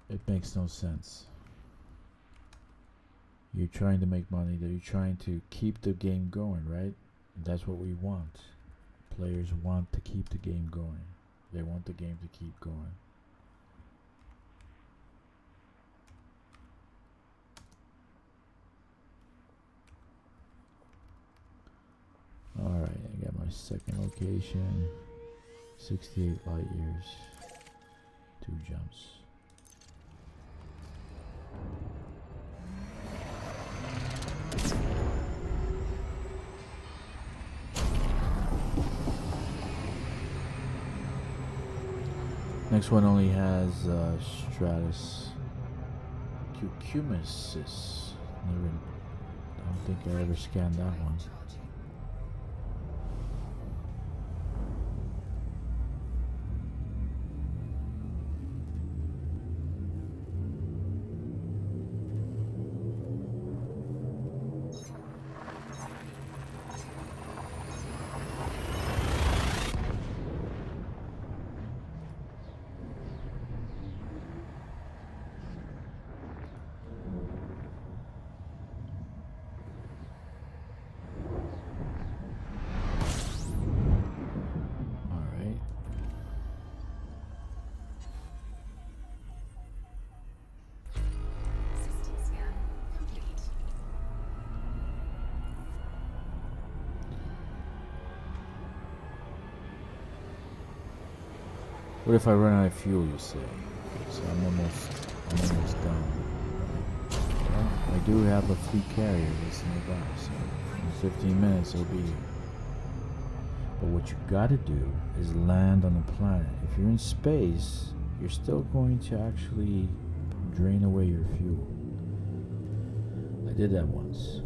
it makes no sense. You're trying to make money, that you're trying to keep the game going, right? That's what we want. Players want to keep the game going. They want the game to keep going. Alright, I got my second location. 68 light years. 2 jumps. Next one only has Stratus Cucumisis. Never, I don't think I ever scanned that one. What if I run out of fuel, you say? So I'm almost done. Well, I do have a fleet carrier that's nearby, so in 15 minutes it'll be here. But what you gotta do is land on a planet. If you're in space, you're still going to actually drain away your fuel. I did that once.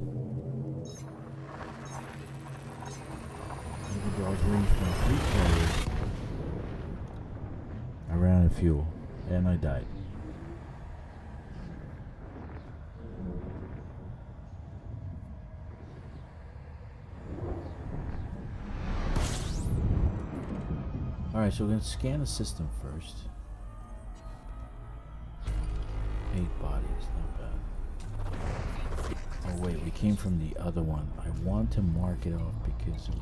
Even though I was waiting for my fleet carrier, I ran out of fuel, and I died. Alright, so we're going to scan the system first. 8 bodies, not bad. Oh wait, we came from the other one. I want to mark it off because it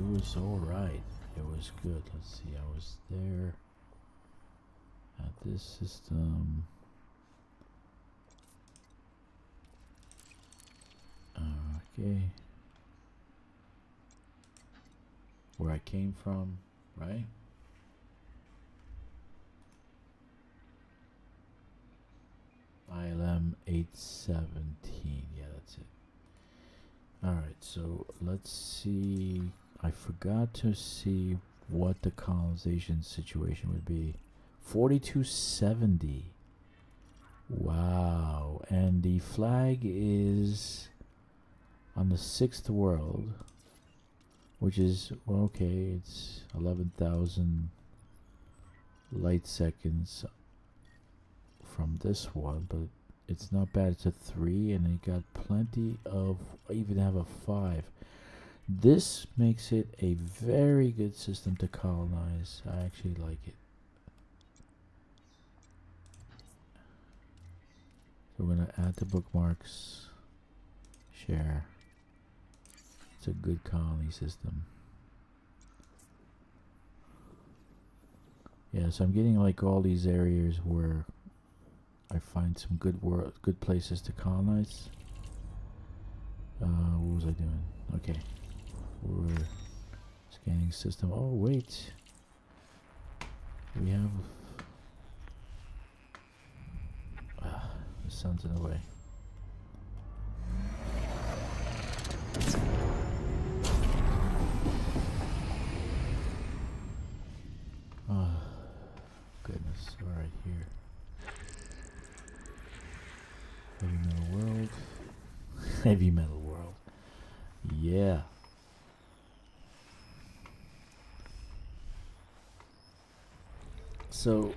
was alright. It was good. Let's see, I was there. At this system. Okay. Where I came from, right? ILM 817. Yeah, that's it. Alright, so let's see. I forgot to see what the colonization situation would be. 4270. Wow. And the flag is on the 6th world. which is, well, okay, it's 11,000 light seconds from this one, but it's not bad. It's a 3, and it got plenty of, I even have a 5. This makes it a very good system to colonize. I actually like it. So we're going to add the bookmarks, share. It's a good colony system. Yeah, so I'm getting like all these areas where I find some good places to colonize. What was I doing? Okay, we're scanning system. Oh wait, we have the sun's in the way. Oh goodness! All right, here. Heavy metal world. Heavy metal world. Yeah. So,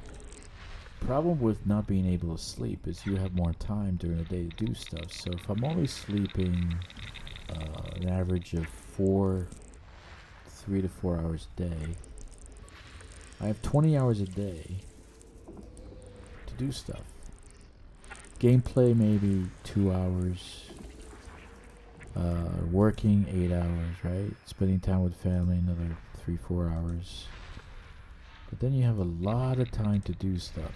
problem with not being able to sleep is you have more time during the day to do stuff. So if I'm only sleeping an average of 3 to 4 hours a day, I have 20 hours a day to do stuff. Gameplay maybe 2 hours. Working 8 hours, right? Spending time with family another 3-4 hours. But then you have a lot of time to do stuff.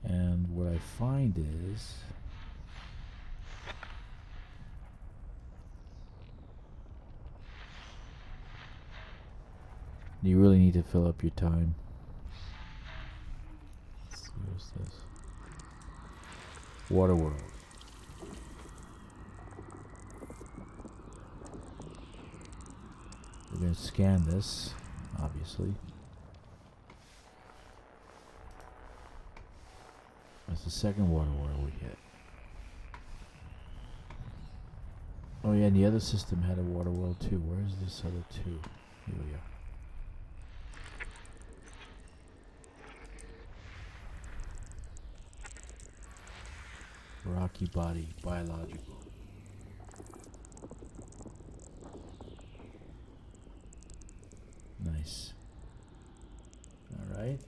And what I find is you really need to fill up your time. Let's see, what's this? Water World. We're going to scan this, obviously. That's the second water world we hit. Oh yeah, and the other system had a water world too. Where's this other 2? Here we are. Rocky body, biological. Nice. Alright.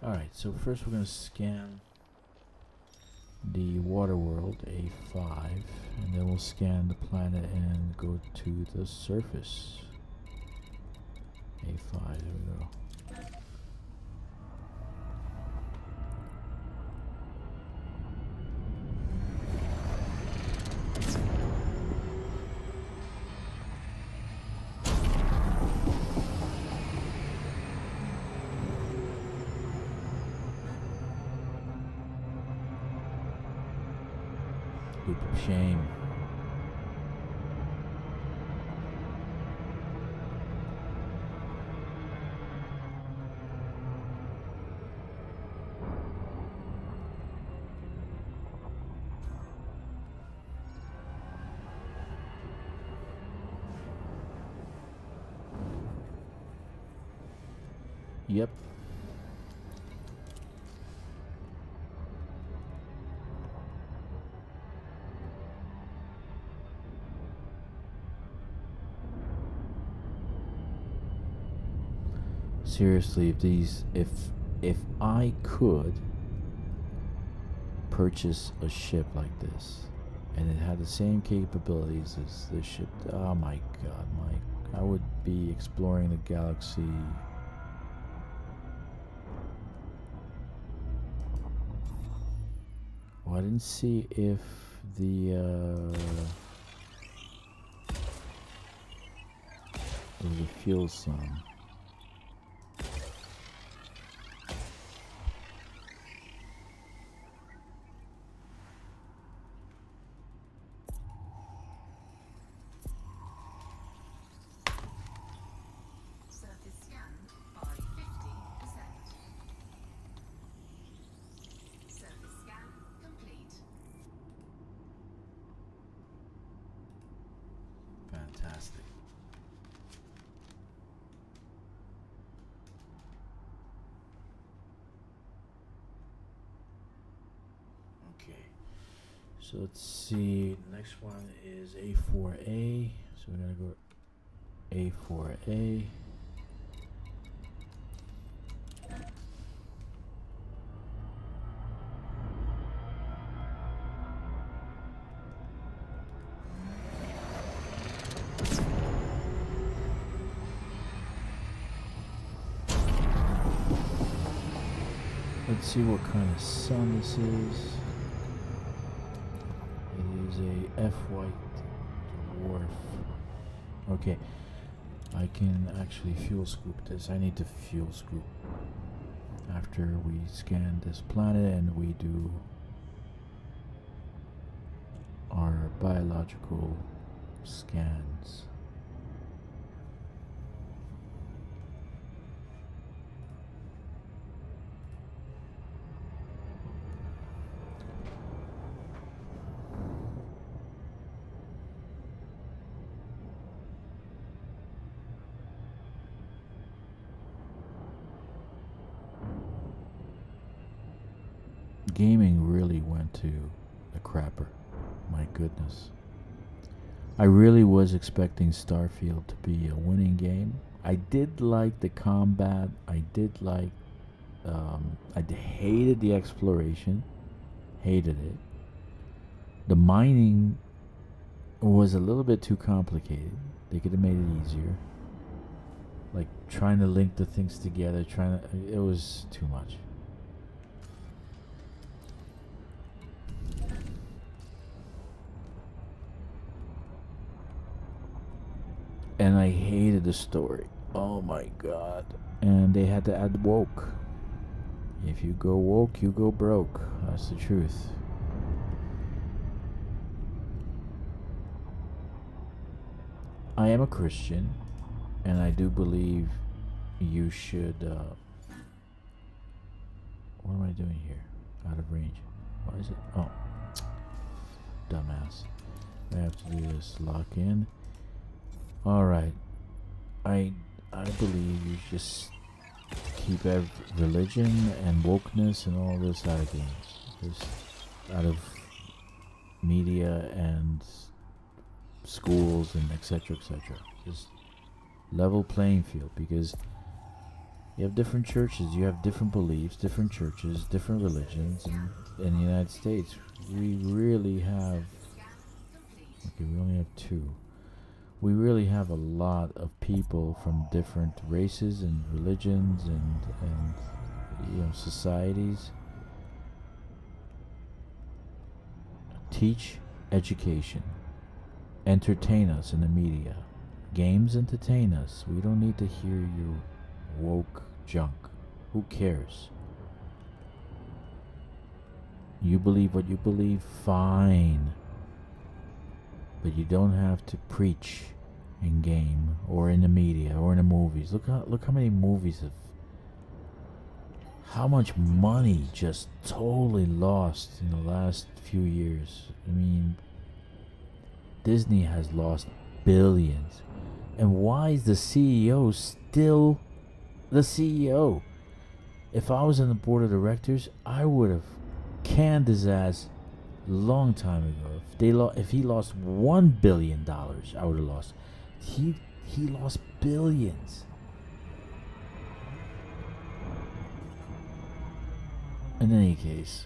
Alright, so first we're going to scan the water world, A5, and then we'll scan the planet and go to the surface. A5, there we go. Heap of shame. Yep. Seriously, if I could purchase a ship like this and it had the same capabilities as this ship, oh my god, I would be exploring the galaxy. Well, I didn't see if the there was a fuel sum. Surface scanned by 50%. Surface Fantastic. Okay. So let's see. Next one is A4A. So we're gonna go A4A. Let's see what kind of sun this is. It is a F-white dwarf. Okay, I can actually fuel scoop this. I need to fuel scoop after we scan this planet and we do our biological scans. Gaming really went to the crapper. My goodness. I really was expecting Starfield to be a winning game. I did like the combat. I did like. I hated the exploration. Hated it. The mining was a little bit too complicated. They could have made it easier. Like trying to link the things together. It was too much. And I hated the story. Oh my god. And they had to add woke. If you go woke, you go broke. That's the truth. I am a Christian, and I do believe you should. What am I doing here? Out of range. Why is it? Oh. Dumbass. I have to do this. Lock in. Alright. I believe you just keep religion and wokeness and all this out of games. Just out of media and schools and etc. etc. Just level playing field, because you have different churches, you have different beliefs, different churches, different religions, and in the United States we really have, okay, we only have two. We really have a lot of people from different races and religions and societies. Teach education. Entertain us in the media. Games entertain us. We don't need to hear your woke junk. Who cares? You believe what you believe, fine. But you don't have to preach in game or in the media or in the movies. Look how many movies have, how much money just totally lost in the last few years. I mean, Disney has lost billions. And why is the CEO still the CEO? If I was on the board of directors, I would have canned his ass long time ago. If he lost $1 billion, I would have lost. He lost billions. In any case,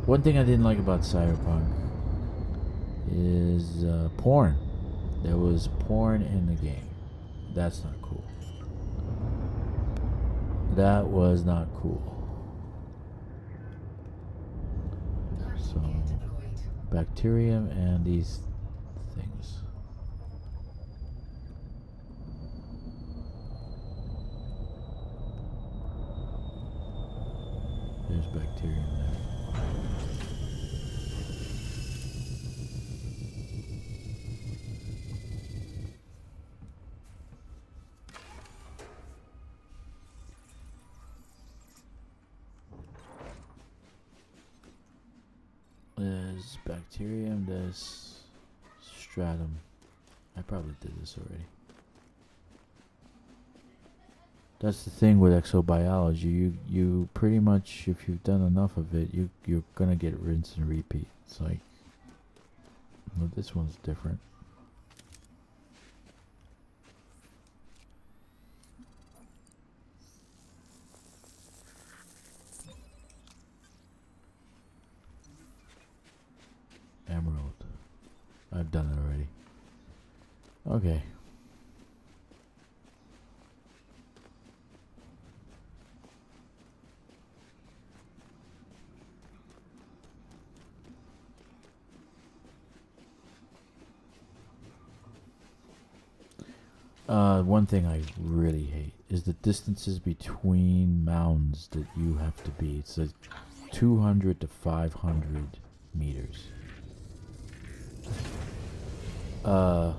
one thing I didn't like about Cyberpunk is porn. There was porn in the game. That's not cool. That was not cool. So, bacterium and these things. There's bacterium there. bacterium, this stratum. I probably did this already. That's the thing with exobiology. You pretty much, if you've done enough of it, you're gonna get rinse and repeat. It's like, well, this one's different. Emerald. I've done it already. Okay. One thing I really hate is the distances between mounds that you have to be. It's like 200 to 500 meters. How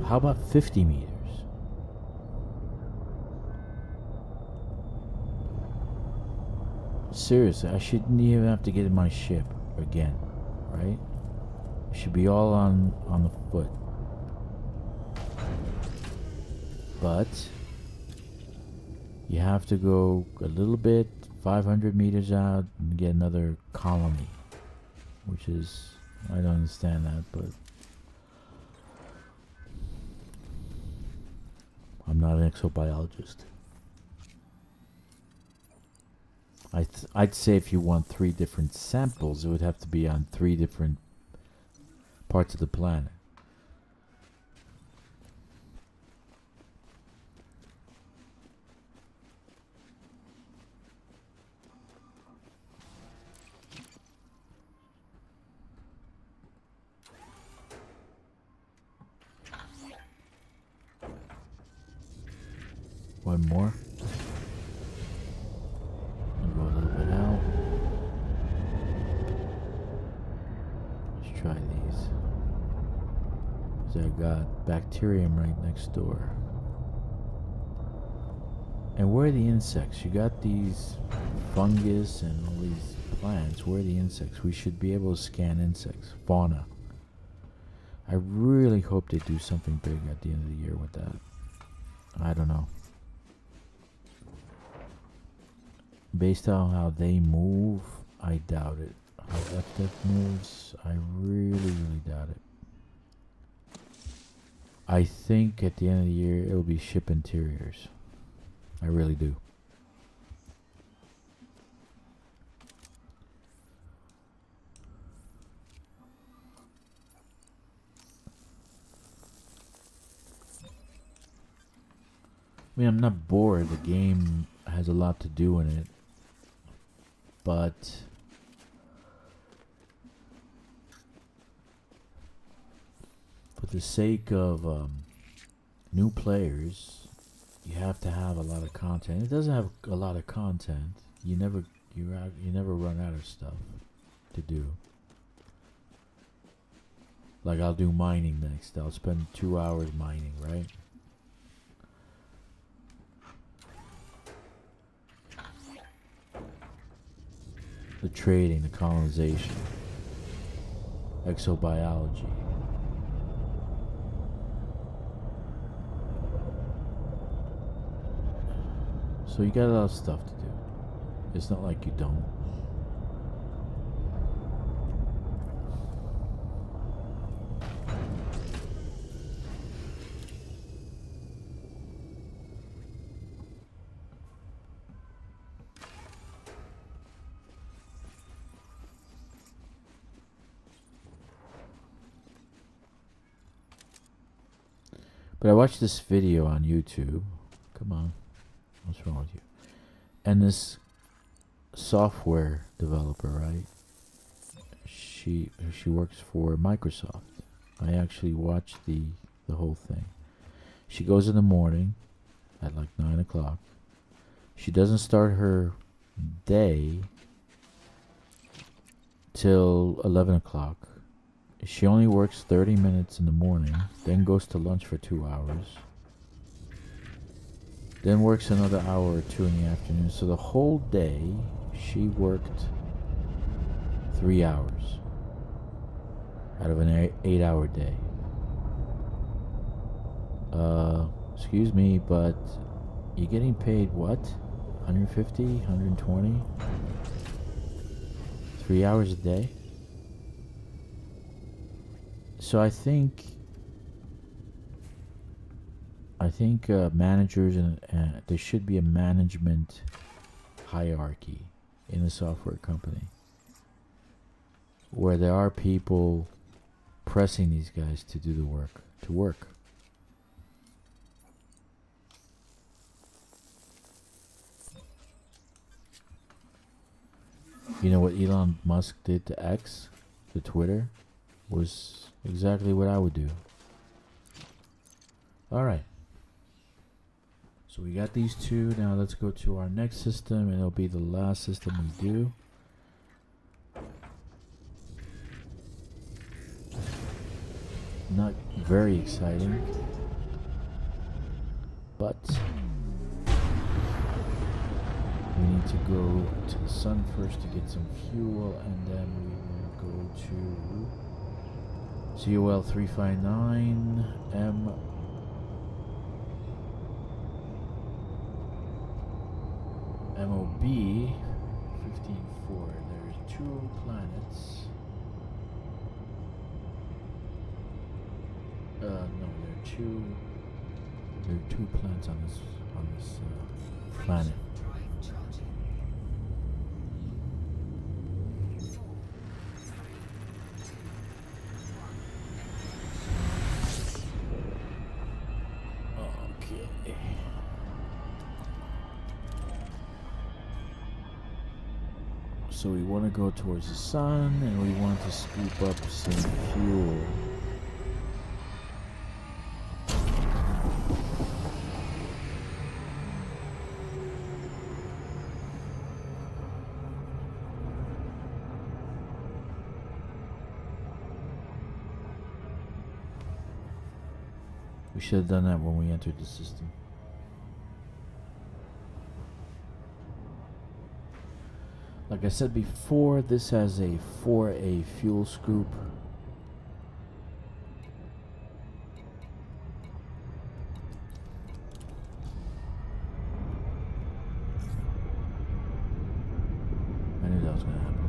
about 50 meters? Seriously, I shouldn't even have to get in my ship again, right? It should be all on the foot. But you have to go a little bit, 500 meters out, and get another colony, which is, I don't understand that, but I'm not an exobiologist. I'd say if you want 3 different samples, it would have to be on 3 different parts of the planet. One more. I'll go a little bit out. Let's try these. So I got bacterium right next door. And where are the insects? You got these fungus and all these plants. Where are the insects? We should be able to scan insects. Fauna. I really hope they do something big at the end of the year with that. I don't know. Based on how they move, I doubt it. How FDF moves, I really doubt it. I think at the end of the year, it'll be ship interiors. I really do. I mean, I'm not bored. The game has a lot to do in it. But for the sake of new players, you have to have a lot of content. It doesn't have a lot of content. You never run out of stuff to do. Like I'll do mining next. I'll spend 2 hours mining, right? The trading, the colonization, exobiology. So you got a lot of stuff to do. It's not like you don't. But I watched this video on YouTube. Come on. What's wrong with you? And this software developer, right? She works for Microsoft. I actually watched the whole thing. She goes in the morning at like 9 o'clock. She doesn't start her day till 11 o'clock. She only works 30 minutes in the morning, then goes to lunch for 2 hours, then works another hour or 2 in the afternoon. So the whole day, she worked 3 hours out of an 8-hour day. Excuse me, but you're getting paid what? 150, 120? 3 hours a day? So I think managers and there should be a management hierarchy in a software company where there are people pressing these guys to do the work, to work. You know what Elon Musk did to X, to Twitter, was exactly what I would do. Alright. So we got these two. Now let's go to our next system, and it'll be the last system we do. Not very exciting, but we need to go to the sun first to get some fuel, and then we will go to COL 359 M. MOB 15-4. There's 2 planets. No, there are two planets on this planet. Okay. So we want to go towards the sun, and we want to scoop up some fuel. We should have done that when we entered the system. Like I said before, this has a 4A fuel scoop. I knew that was going to happen.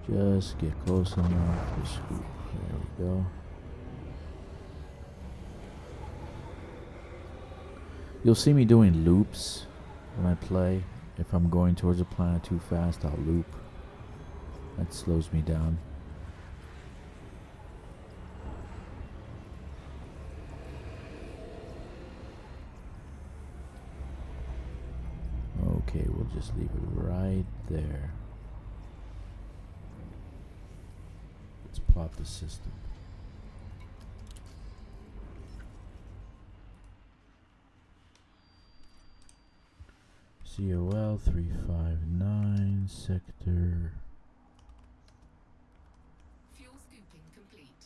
Just get close enough to scoop. There we go. You'll see me doing loops when I play. If I'm going towards a planet too fast, I'll loop. That slows me down. Okay, we'll just leave it right there. Let's plot the system. COL 359 sector. Fuel scooping complete.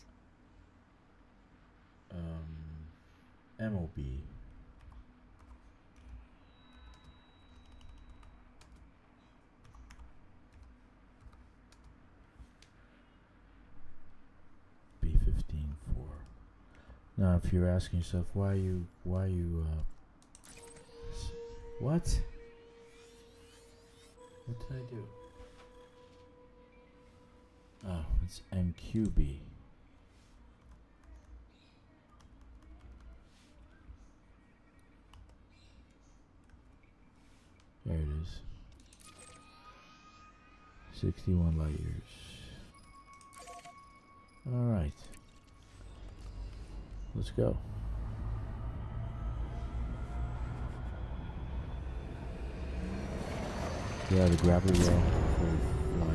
MOB. B15-4. Now, if you're asking yourself why you what? What did I do? Oh, it's MQB. There it is. 61 light years. Alright. Let's go. Yeah, the gravity well before we fly.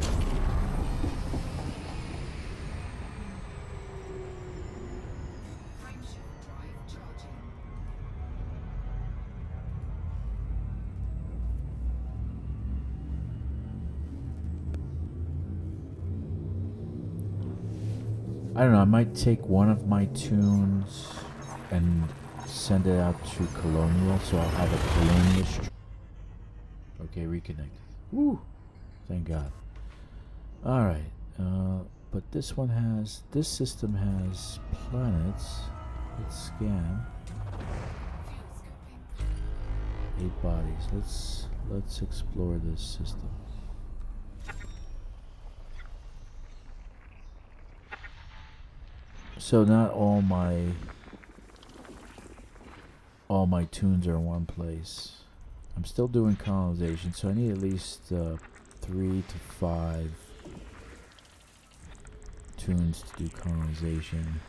Frameshift drive charging. I don't know. I might take one of my tunes and send it out to Colonial, so I'll have a Colonial. Okay, reconnected. Woo! Thank God. All right. But this one has. This system has planets. Let's scan. Fuel scooping. 8 bodies. Let's explore this system. So not all my tunes are in one place. I'm still doing colonization, so I need at least 3 to 5 tunes to do colonization.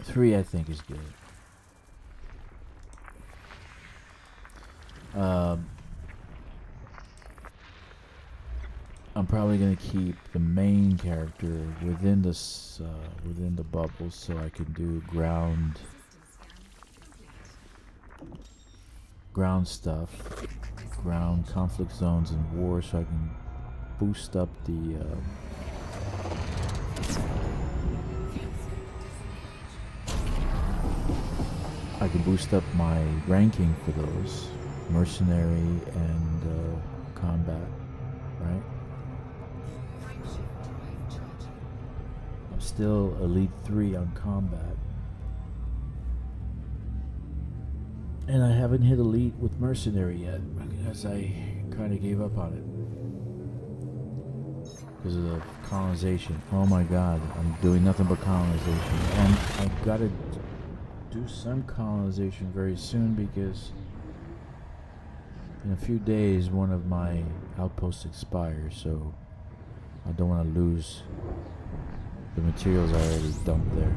Three, I think, is good. I'm probably gonna keep the main character within this within the bubble, so I can do ground stuff, ground conflict zones and war, so I can boost up the. I can boost up my ranking for those mercenary and combat, right? Frameshift drive charging. I'm still Elite 3 on combat. And I haven't hit Elite with Mercenary yet, because I kind of gave up on it. Because of the colonization. Oh my god, I'm doing nothing but colonization. And I've got to do some colonization very soon, because in a few days one of my outposts expires, so I don't want to lose the materials I already dumped there.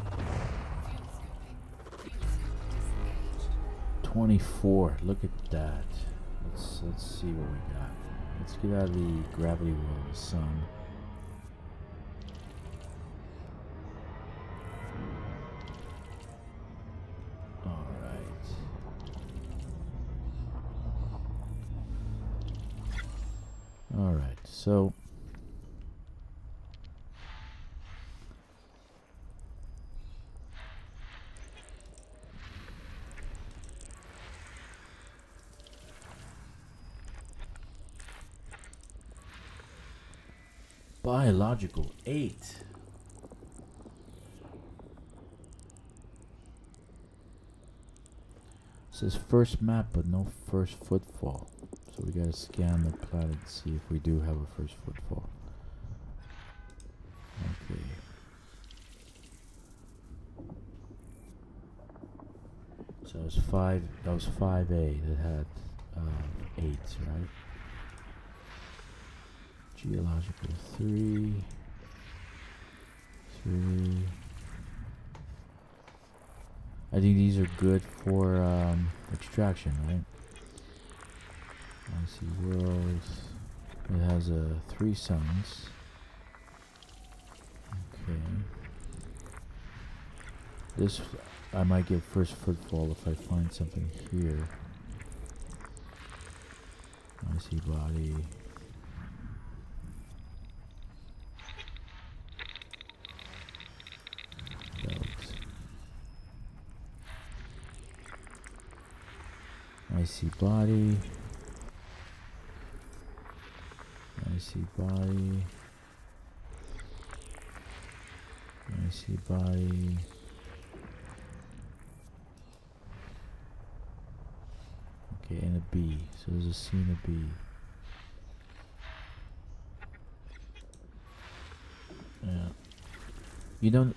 Fuel scooping. Fuel scoop disengaged. 24. Look at that. Let's see what we got. Let's get out of the gravity well of the sun. All right. So biological 8. Says first map, but no first footfall. So we gotta scan the planet to see if we do have a first footfall. Okay. So it was 5. That was 5A that had 8, right? Geological 3. 3. I think these are good for extraction, right? I see worlds. It has 3 suns. Okay. This I might get first footfall if I find something here. I see body. Belt. I see body. I see body. I see body. Okay, and a B. So there's a C and a B. Yeah. You know,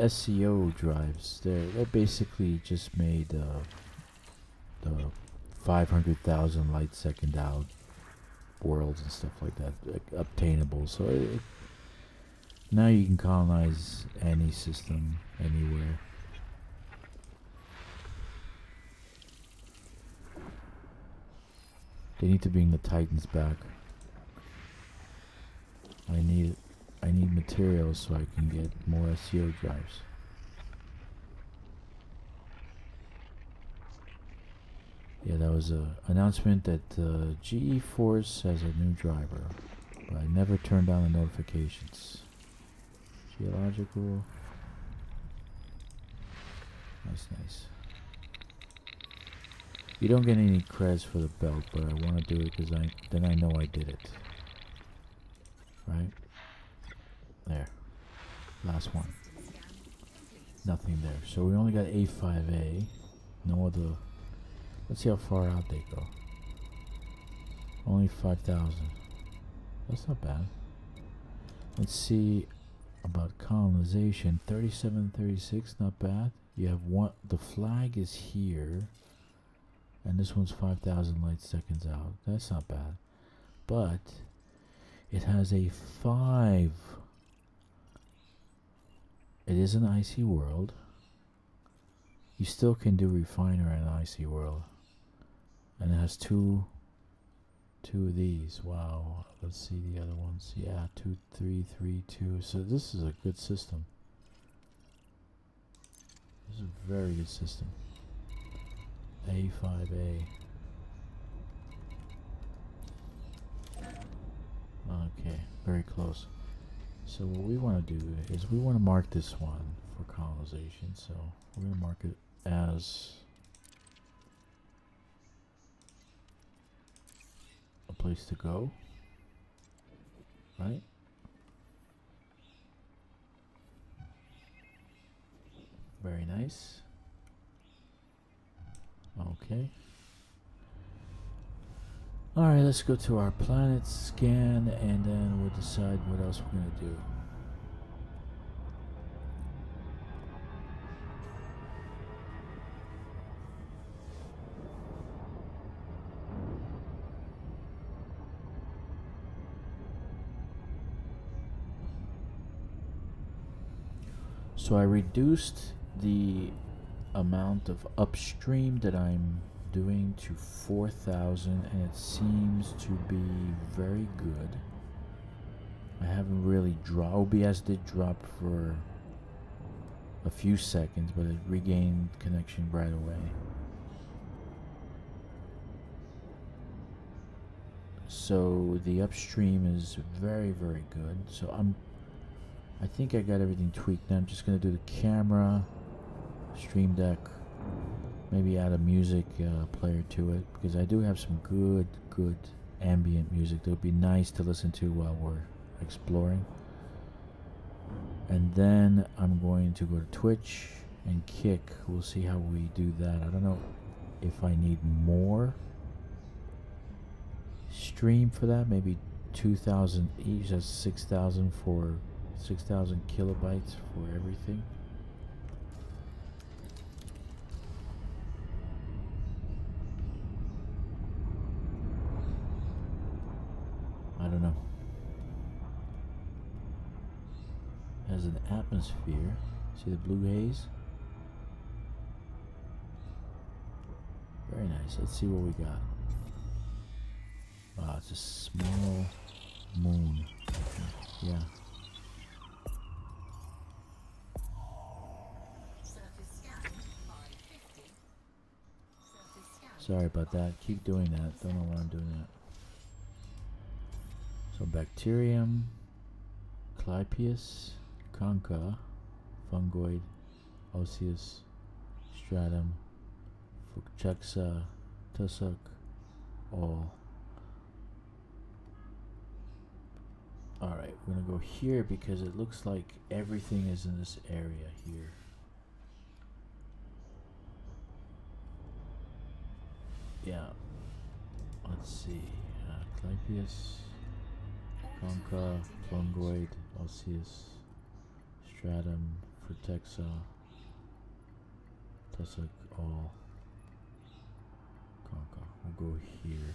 SCO drives, they're basically just made the 500,000 light second out worlds and stuff like that, obtainable. So now you can colonize any system anywhere. They need to bring the Titans back. I need materials so I can get more SEO drives. Yeah, that was a announcement that GE Force has a new driver, but I never turned on the notifications. Geological. That's nice. You don't get any creds for the belt, but I want to do it because then I know I did it. Right? There. Last one. Nothing there. So we only got A5A. No other. Let's see how far out they go. Only 5,000. That's not bad. Let's see about colonization. 3736, not bad. You have one. The flag is here. And this one's 5,000 light seconds out. That's not bad. But it has a 5. It is an icy world. You still can do refiner in an icy world. And it has two of these. Wow. Let's see the other ones. Yeah, 2, 3, 3, 2. So this is a good system. This is a very good system. A5A. Okay, very close. So what we want to do is we want to mark this one for colonization. So we're going to mark it as a place to go, right? Very nice. Okay. Alright, let's go to our planet scan and then we'll decide what else we're going to do. So I reduced the amount of upstream that I'm doing to 4,000 and it seems to be very good. I haven't really dropped. OBS did drop for a few seconds, but it regained connection right away. So the upstream is very, very good. So I think I got everything tweaked. Now I'm just gonna do the camera, stream deck, maybe add a music player to it because I do have some good ambient music that would be nice to listen to while we're exploring. And then I'm going to go to Twitch and Kick. We'll see how we do that. I don't know if I need more stream for that. Maybe 2,000 each. That's 6,000 for 6,000 kilobytes for everything. I don't know. Has an atmosphere. See the blue haze? Very nice. Let's see what we got. Wow, it's a small moon. Yeah. Sorry about that. Keep doing that. Don't know why I'm doing that. So bacterium, Clypeus, concha, fungoid, osseous, stratum, fuchsia, tussock, all. Alright, we're gonna go here because it looks like everything is in this area here. Yeah. Let's see. Clypeus, concha, fungoid, osseous, stratum, frutexa, tussock, all. Concha. We'll go here.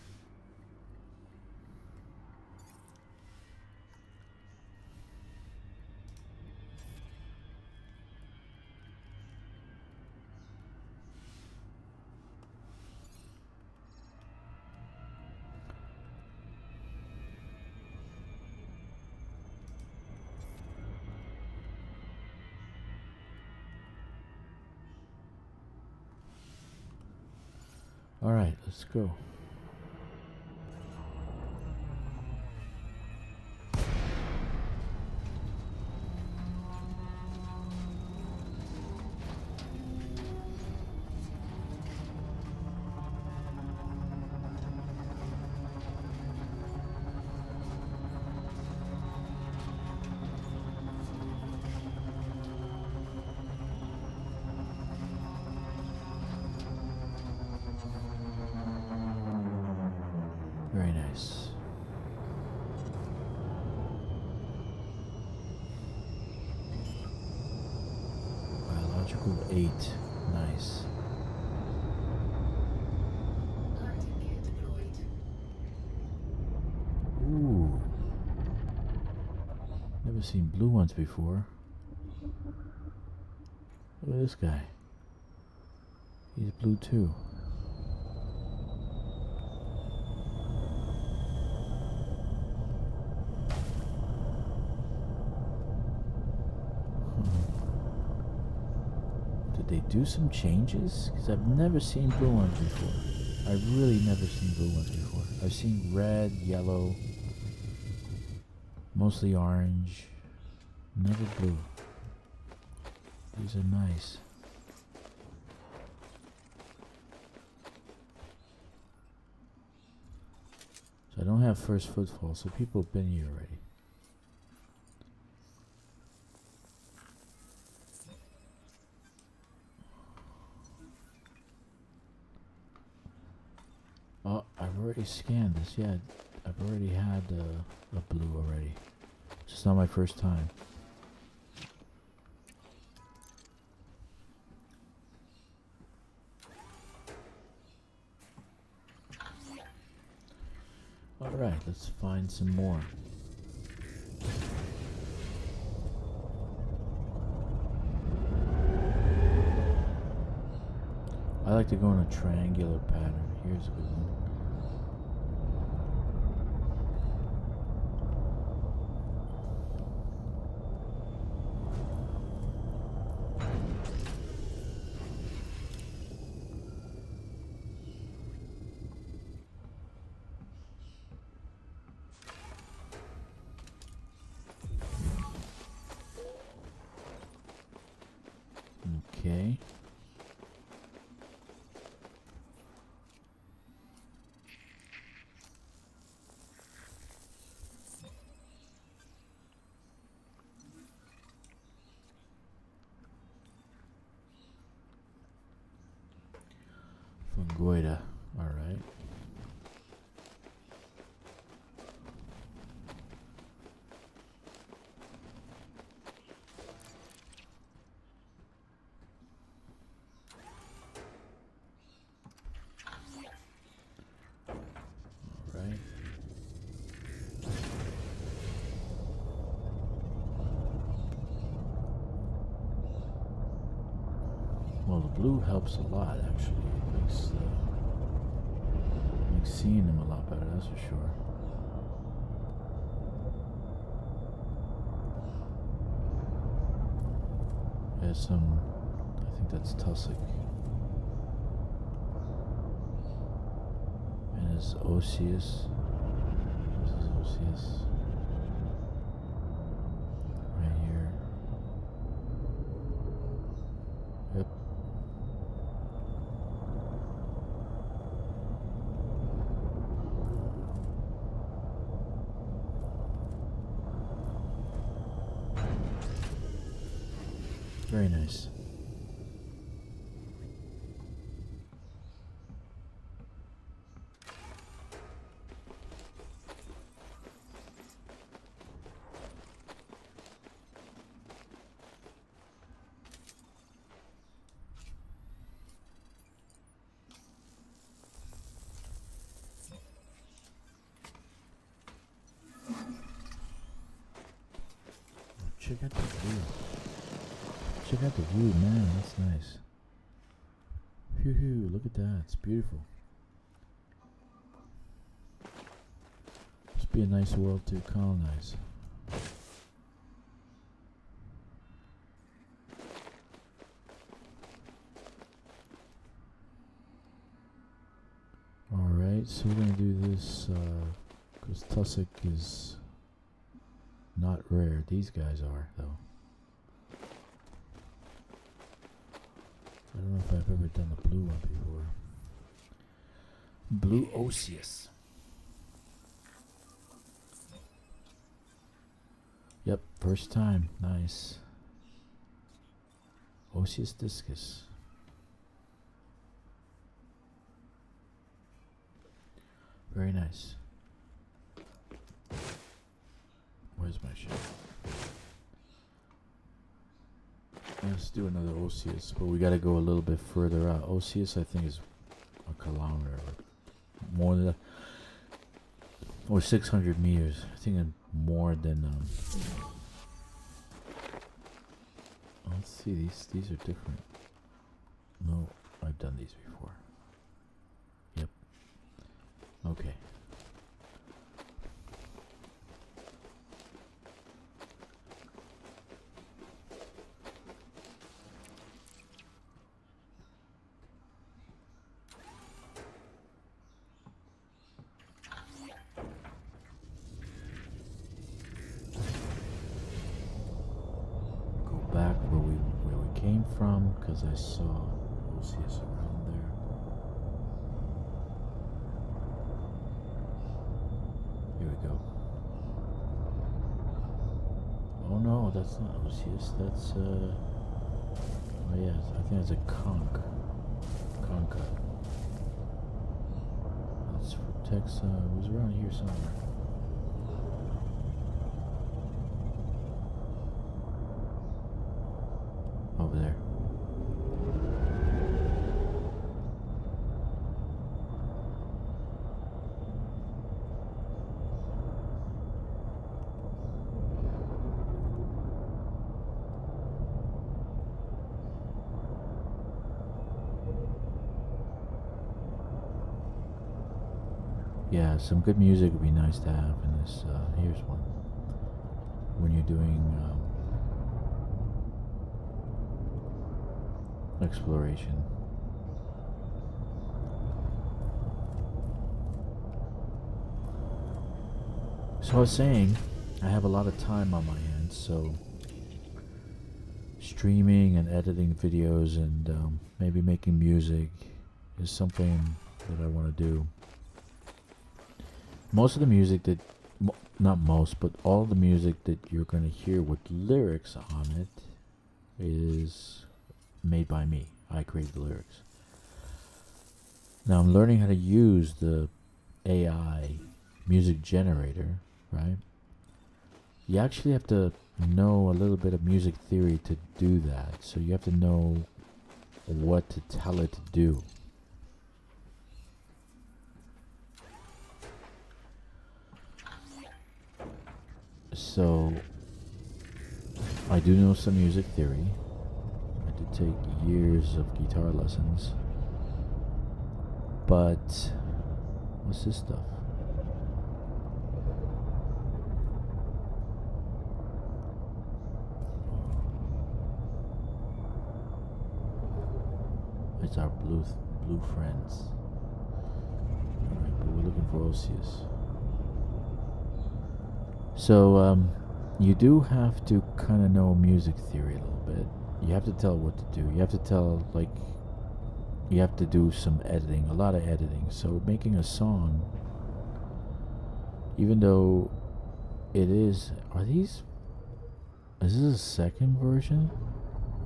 Alright, let's go. Very nice. Biological 8. Nice. Landing gear deployed. Ooh. Never seen blue ones before. Look at this guy. He's blue too. Did they do some changes? Because I've never seen blue ones before. I've really never seen blue ones before. I've seen red, yellow, mostly orange, never blue. These are nice. So I don't have first footfall, so people have been here already. Oh, I've already scanned this. Yeah, I've already had a blue already. It's just not my first time. Alright, let's find some more. I like to go in a triangular pattern. Here's a good one. Okay. Fungoida. Alright. Alright. Well, the blue helps a lot, actually. It makes seeing them a lot better, that's for sure. There's some, I think that's tussock. And there's osseous. This is osseous. Right here. Yep. Very nice. Check out the view. Check out the view, man. That's nice. Phew, look at that. It's beautiful. Must be a nice world to colonize. so we're gonna do this because tussock is not rare. These guys are, though. I don't know if I've ever done a blue one before. Blue osseous. Yep, first time. Nice. Osseous discus. Very nice. Where's my shit? Let's do another osseous, but we gotta go a little bit further out. Osseous, I think, is a kilometer, or more than that, or 600 meters. I think I'm more than. Let's see, these are different. No, I've done these before. Yep. Okay. Back where we came from, because I saw osseous around there. Here we go. Oh no, that's not osseous. That's oh yeah, I think it's a conch. Concha. That's protects. It was around here somewhere. Over there. Yeah, some good music would be nice to have in this. Here's one. When you're doing exploration. So I was saying, I have a lot of time on my hands, so streaming and editing videos and maybe making music is something that I want to do. Most of the music that, not most, but all the music that you're going to hear with lyrics on it is made by me. I create the lyrics. Now I'm learning how to use the AI music generator, right? You actually have to know a little bit of music theory to do that. So you have to know what to tell it to do. So I do know some music theory. I did take years of guitar lessons. But what's this stuff? It's our blue friends. Alright, but we're looking for osseous. So you do have to kind of know music theory a little bit. You have to tell what to do. You have to tell, like, you have to do some editing, a lot of editing. So making a song, even though it is, is this a second version?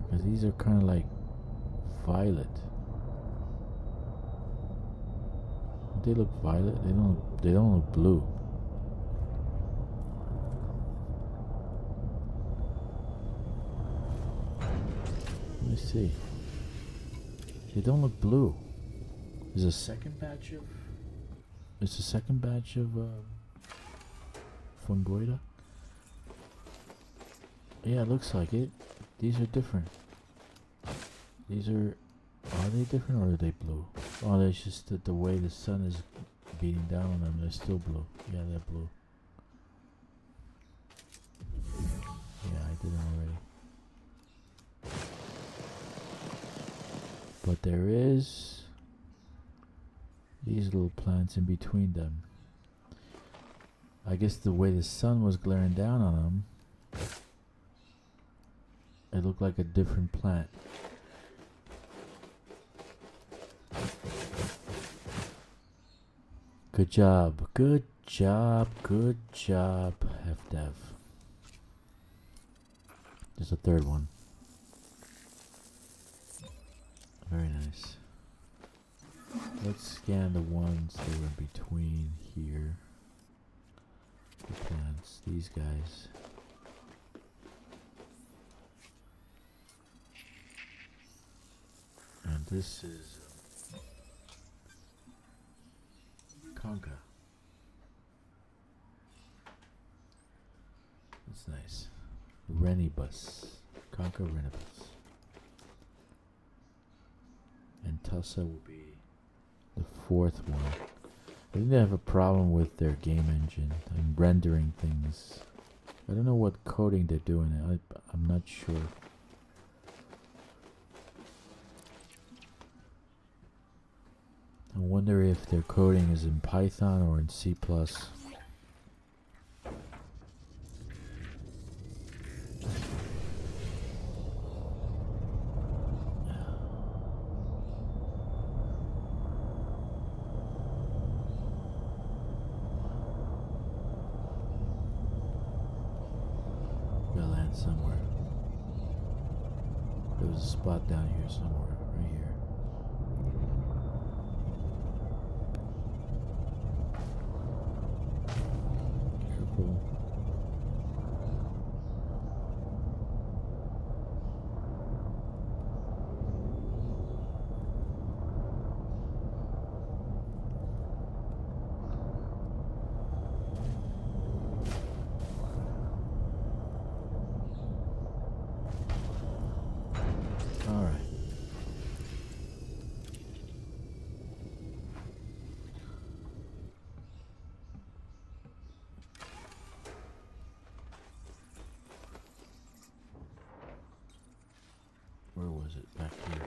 Because these are kind of like violet. They look violet. They don't look blue. Let me see. They don't look blue. There's a second batch of. It's a second batch of fungoida. Yeah, it looks like it. These are different. These are they different or are they blue? Oh, that's just the way the sun is beating down on them. They're still blue. Yeah, they're blue. Yeah, I did it already. But there is, these little plants in between them. I guess the way the sun was glaring down on them, it looked like a different plant. Good job, good job, good job, FDev. There's a third one. Very nice. Let's scan the ones that are in between here. The plants, these guys. And this is Conca. That's nice. Renibus. Conca Renibus. And Tussa will be the fourth one. I think they have a problem with their game engine and rendering things. I don't know what coding they're doing. I'm not sure. I wonder if their coding is in Python or in C++. Gotta land somewhere. There was a spot down here somewhere, right here. Careful. All right. Where was it? Back here.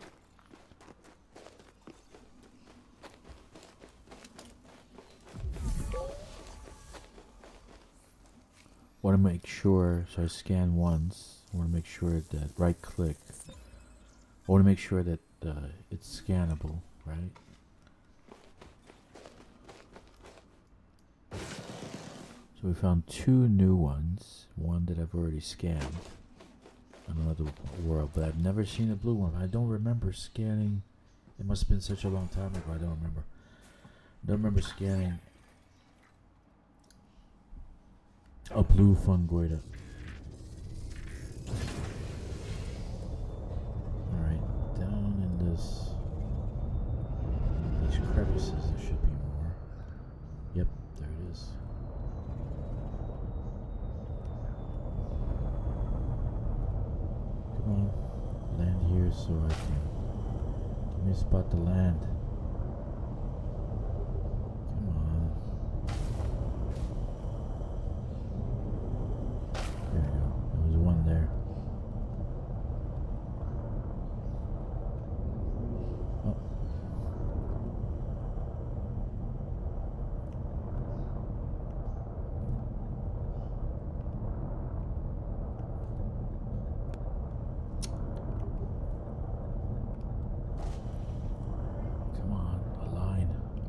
Want to make sure, so I scan once. I want to make sure that right click. I want to make sure that it's scannable, right? So we found two new ones. One that I've already scanned on another world, but I've never seen a blue one. I don't remember scanning. It must have been such a long time ago. I don't remember. I don't remember scanning a blue fungoida. Alright, down in these crevices there should be more. Yep, there it is. Come on, land here so I can give me a spot to land. Come on. There we go. There was one there. Oh. Come on,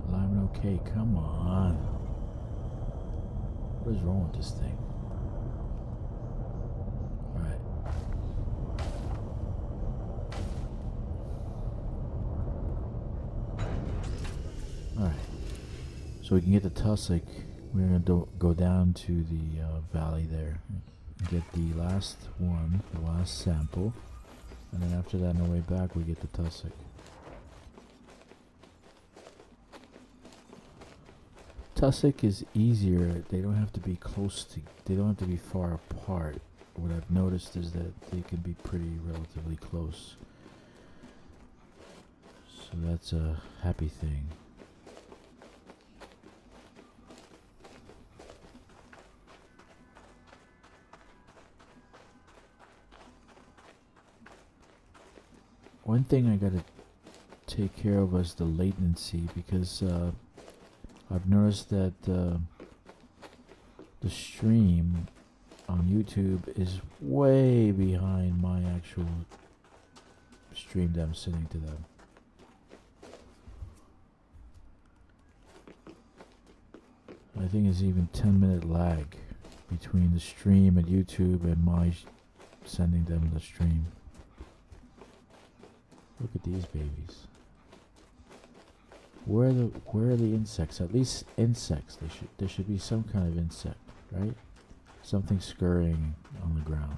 alignment okay, come on. What is wrong with this thing? Alright. Alright. So we can get the tussock. We're gonna go down to the valley there. Get the last one, the last sample. And then after that, on the way back, we get the tussock. Tussock is easier. They don't have to be close to. They don't have to be far apart. What I've noticed is that they can be pretty relatively close. So that's a happy thing. One thing I gotta take care of is the latency, because I've noticed that the stream on YouTube is way behind my actual stream that I'm sending to them. I think it's even 10-minute lag between the stream at YouTube and my sending them the stream. Look at these babies. Where are the insects? At least insects. There should be some kind of insect, right? Something scurrying on the ground.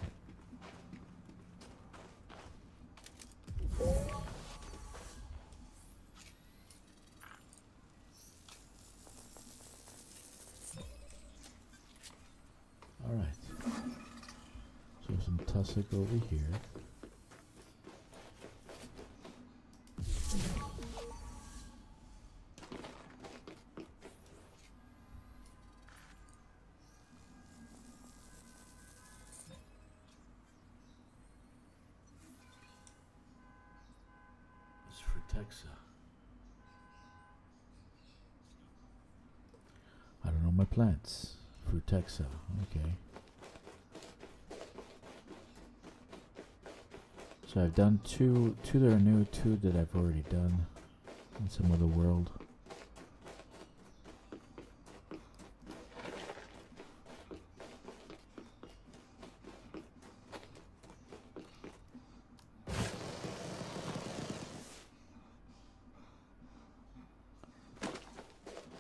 Alright. So some tussock over here. It's Frutexa. I don't know my plants. Frutexa, okay. So I've done two that are new, two that I've already done in some other world.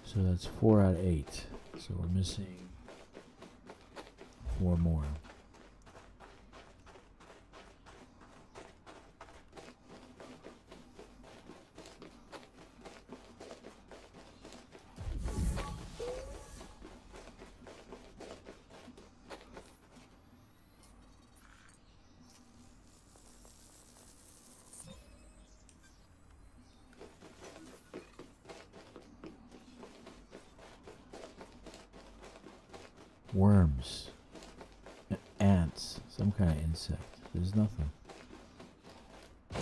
So that's 4 out of 8. So we're missing 4 more. Worms, ants, some kind of insect. There's nothing. Okay,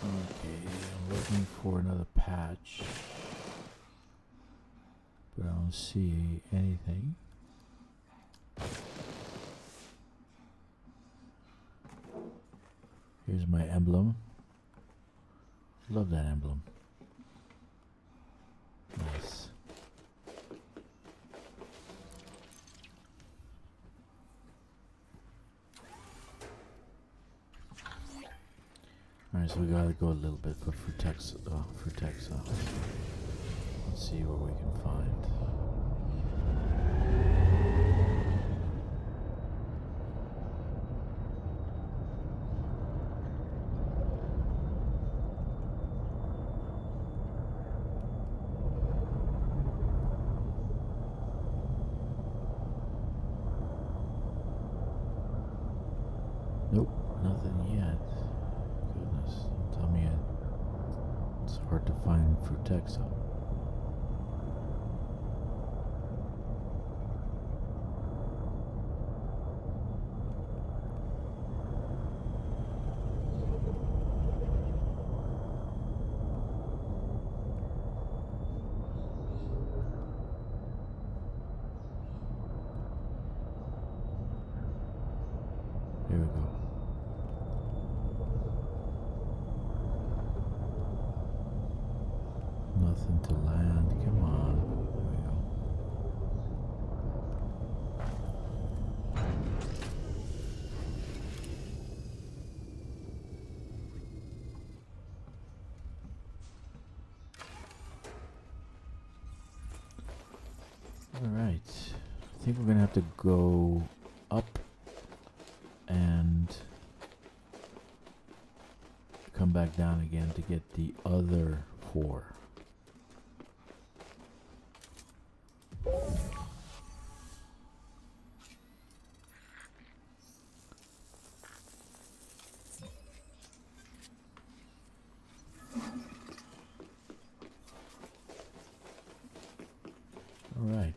I'm looking for another patch, but I don't see anything. Here's my emblem. Love that emblem. Nice. Alright, so we gotta go a little bit for Frutexa. Let's see what we can find. Nope, nothing yet. Goodness, don't tell me it's hard to find Frutexa. Here we go. Nothing to land. Come on. There we go. Alright. I think we're gonna have to go up and come back down again to get the other 4. All right.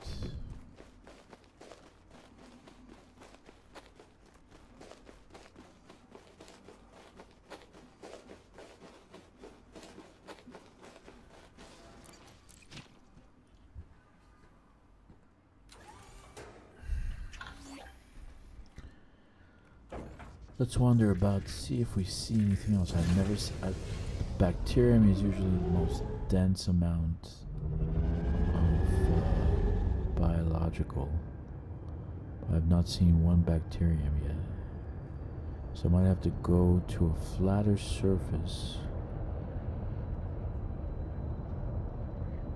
Let's wander about, see if we see anything else. I've never seen. Bacterium is usually the most dense amount of biological. I've not seen one bacterium yet. So I might have to go to a flatter surface.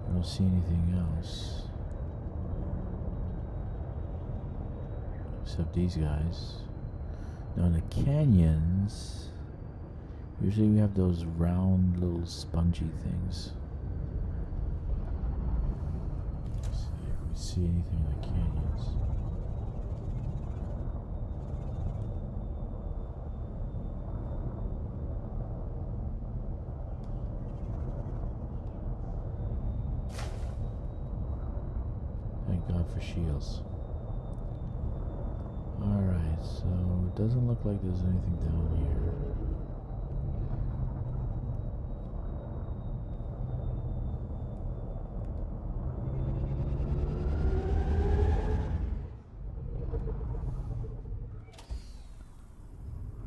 I don't see anything else. Except these guys. Now in the canyons, usually we have those round little spongy things. Let's see if we see anything in the canyons. Thank God for shields. Alright, so it doesn't look like there's anything down here.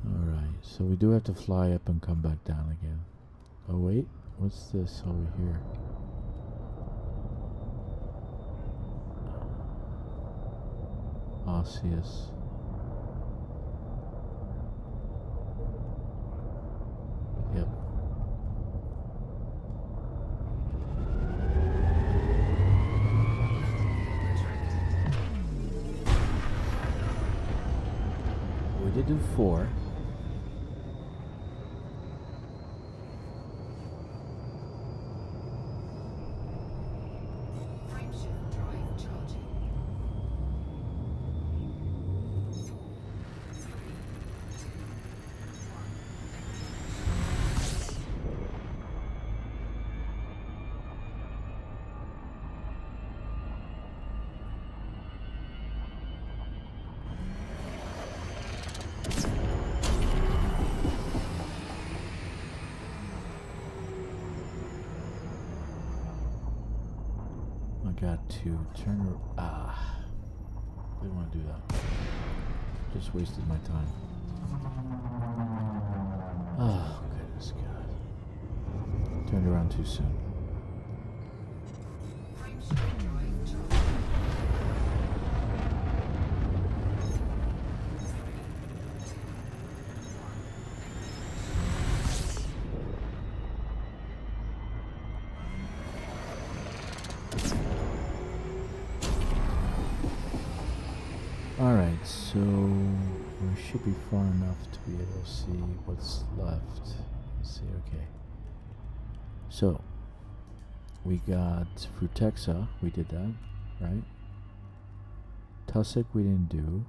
Alright, so we do have to fly up and come back down again. Oh wait, what's this over here? Osseous. Yep. We did do 4. Frameshift drive charging. 4, 3, 2, 1. I got to turn. Didn't want to do that. Just wasted my time. Oh, goodness God. Turned around too soon. Frameshift drive charging. Alright, so we should be far enough to be able to see what's left. Let's see, okay. So, we got Frutexa, we did that, right? Tussock we didn't do.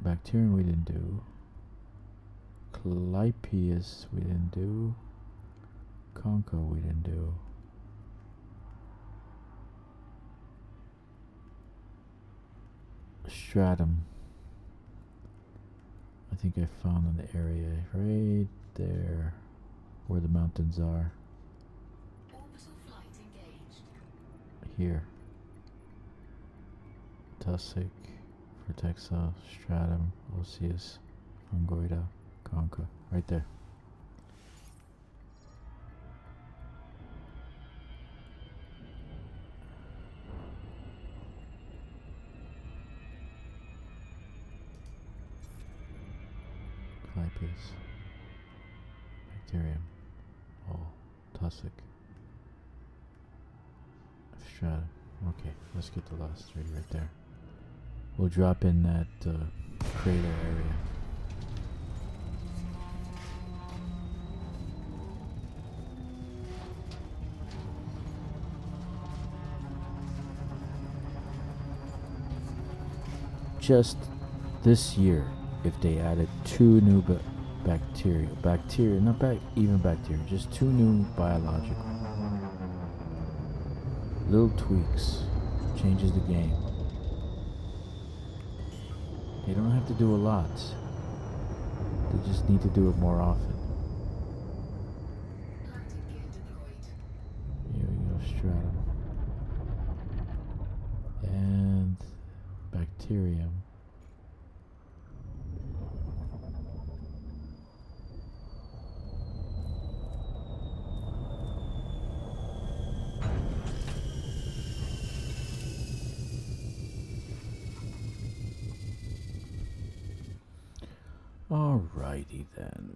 Bacterium we didn't do. Clypeus we didn't do. Concho we didn't do. Stratum. I think I found an area right there where the mountains are. Orbital flight engaged. Here. Tussock, Frutexa, Stratum, Osseous, Fungoida, Concha. Right there. Clypeus, Bacterium, Tussock, Stratum. Okay, let's get the last 3 right there. We'll drop in that crater area. Just this year, if they added 2 new bacteria, not even bacteria, just 2 new biological. Little tweaks, changes the game. They don't have to do a lot. They just need to do it more often. Landing gear deployed. Here we go, Stratum. And Bacterium. Alrighty then.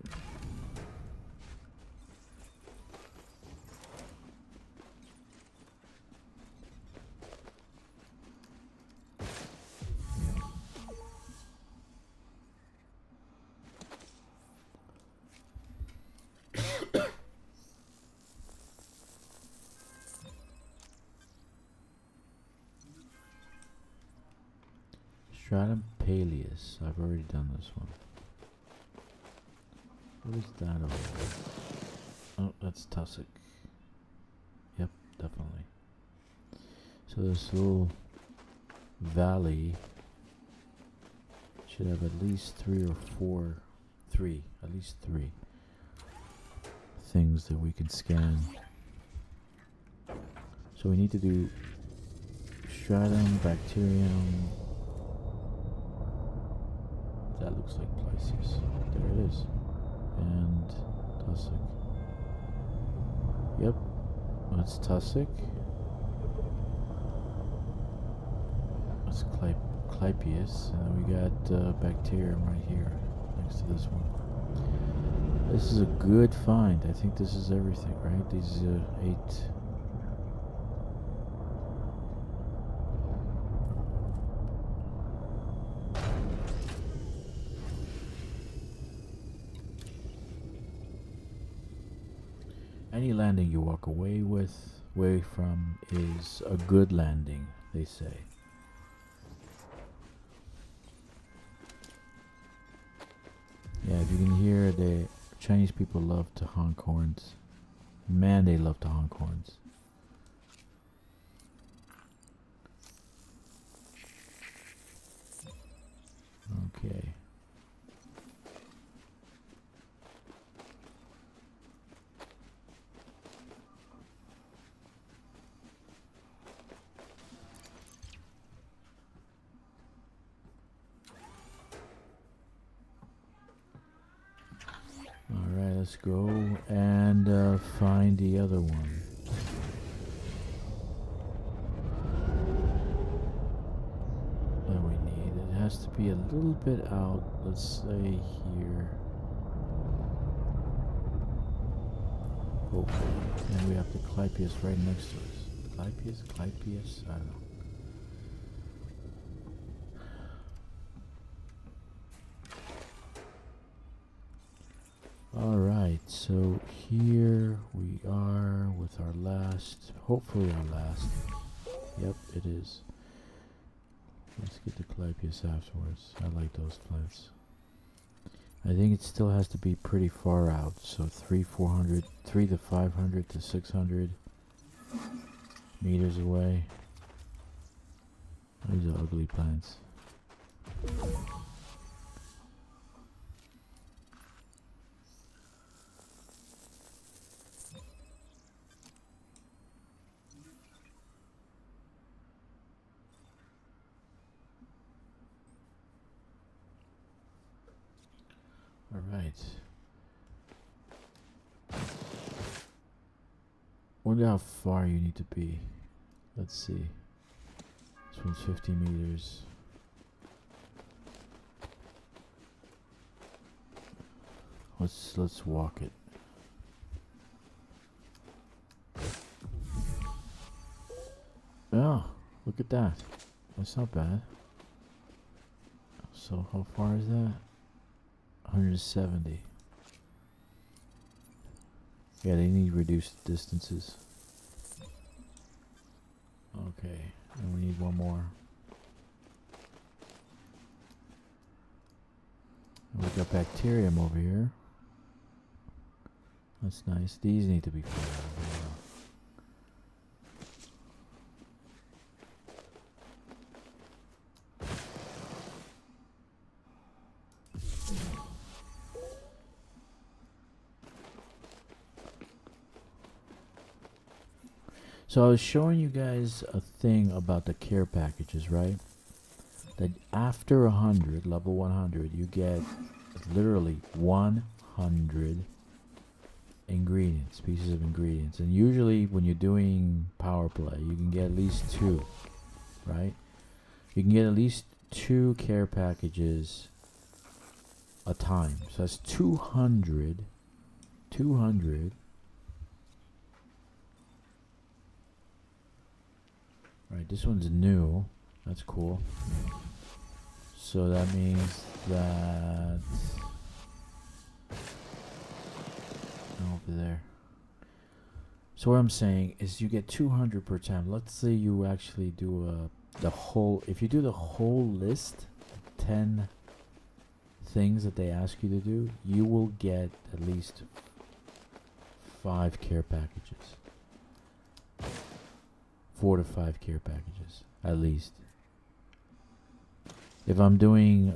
Stratum Paleus. I've already done this one. What is that over there? Oh, that's Tussock. Yep, definitely. So this little valley should have at least at least three things that we can scan. So we need to do stratum, bacterium. That looks like Pleisius. There it is. And Tussock. Yep, that's Tussock. That's Clypeus. And then we got bacterium right here next to this one. This is a good find. I think this is everything, right? These 8. Any landing you walk away from is a good landing, they say. Yeah, if you can hear, the Chinese people love to honk horns. Man, they love to honk horns. Okay. Alright, let's go and find the other one. That we need. It has to be a little bit out. Let's say here. Hopefully. And we have the Clypeus right next to us. Clypeus? I don't know. Alright, so here we are with our last, hopefully our last. Yep, it is. Let's get the Clypeus afterwards. I like those plants. I think it still has to be pretty far out, so 3 to 500 to 600 meters away. These are ugly plants. Alright. Wonder how far you need to be. Let's see. This one's 50 meters. Let's walk it. Oh, look at that. That's not bad. So how far is that? 170. Yeah, they need reduced distances. Okay, and we need one more. And we got bacterium over here. That's nice. These need to be far out as well. So I was showing you guys a thing about the care packages, right? That after 100, level 100, you get literally 100 ingredients, pieces of ingredients. And usually when you're doing power play, you can get at least 2, right? You can get at least 2 care packages a time. So that's 200. 200. Right, this one's new. That's cool. So that means that over there. So what I'm saying is you get 200 per time. Let's say you actually do the whole, if you do the whole list, 10 things that they ask you to do, you will get at least 5 care packages. 4 to 5 care packages, at least. If I'm doing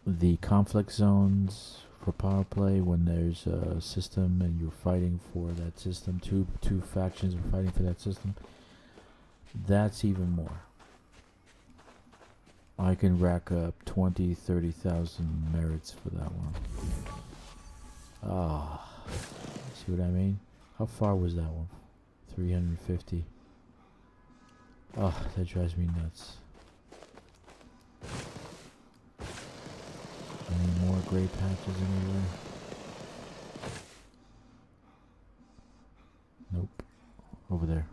the conflict zones for power play, when there's a system and you're fighting for that system, two factions are fighting for that system, that's even more. I can rack up 20, 30,000 merits for that one. Ah, see what I mean? How far was that one? 350. Oh, that drives me nuts. Any more gray patches anywhere? Nope. Over there.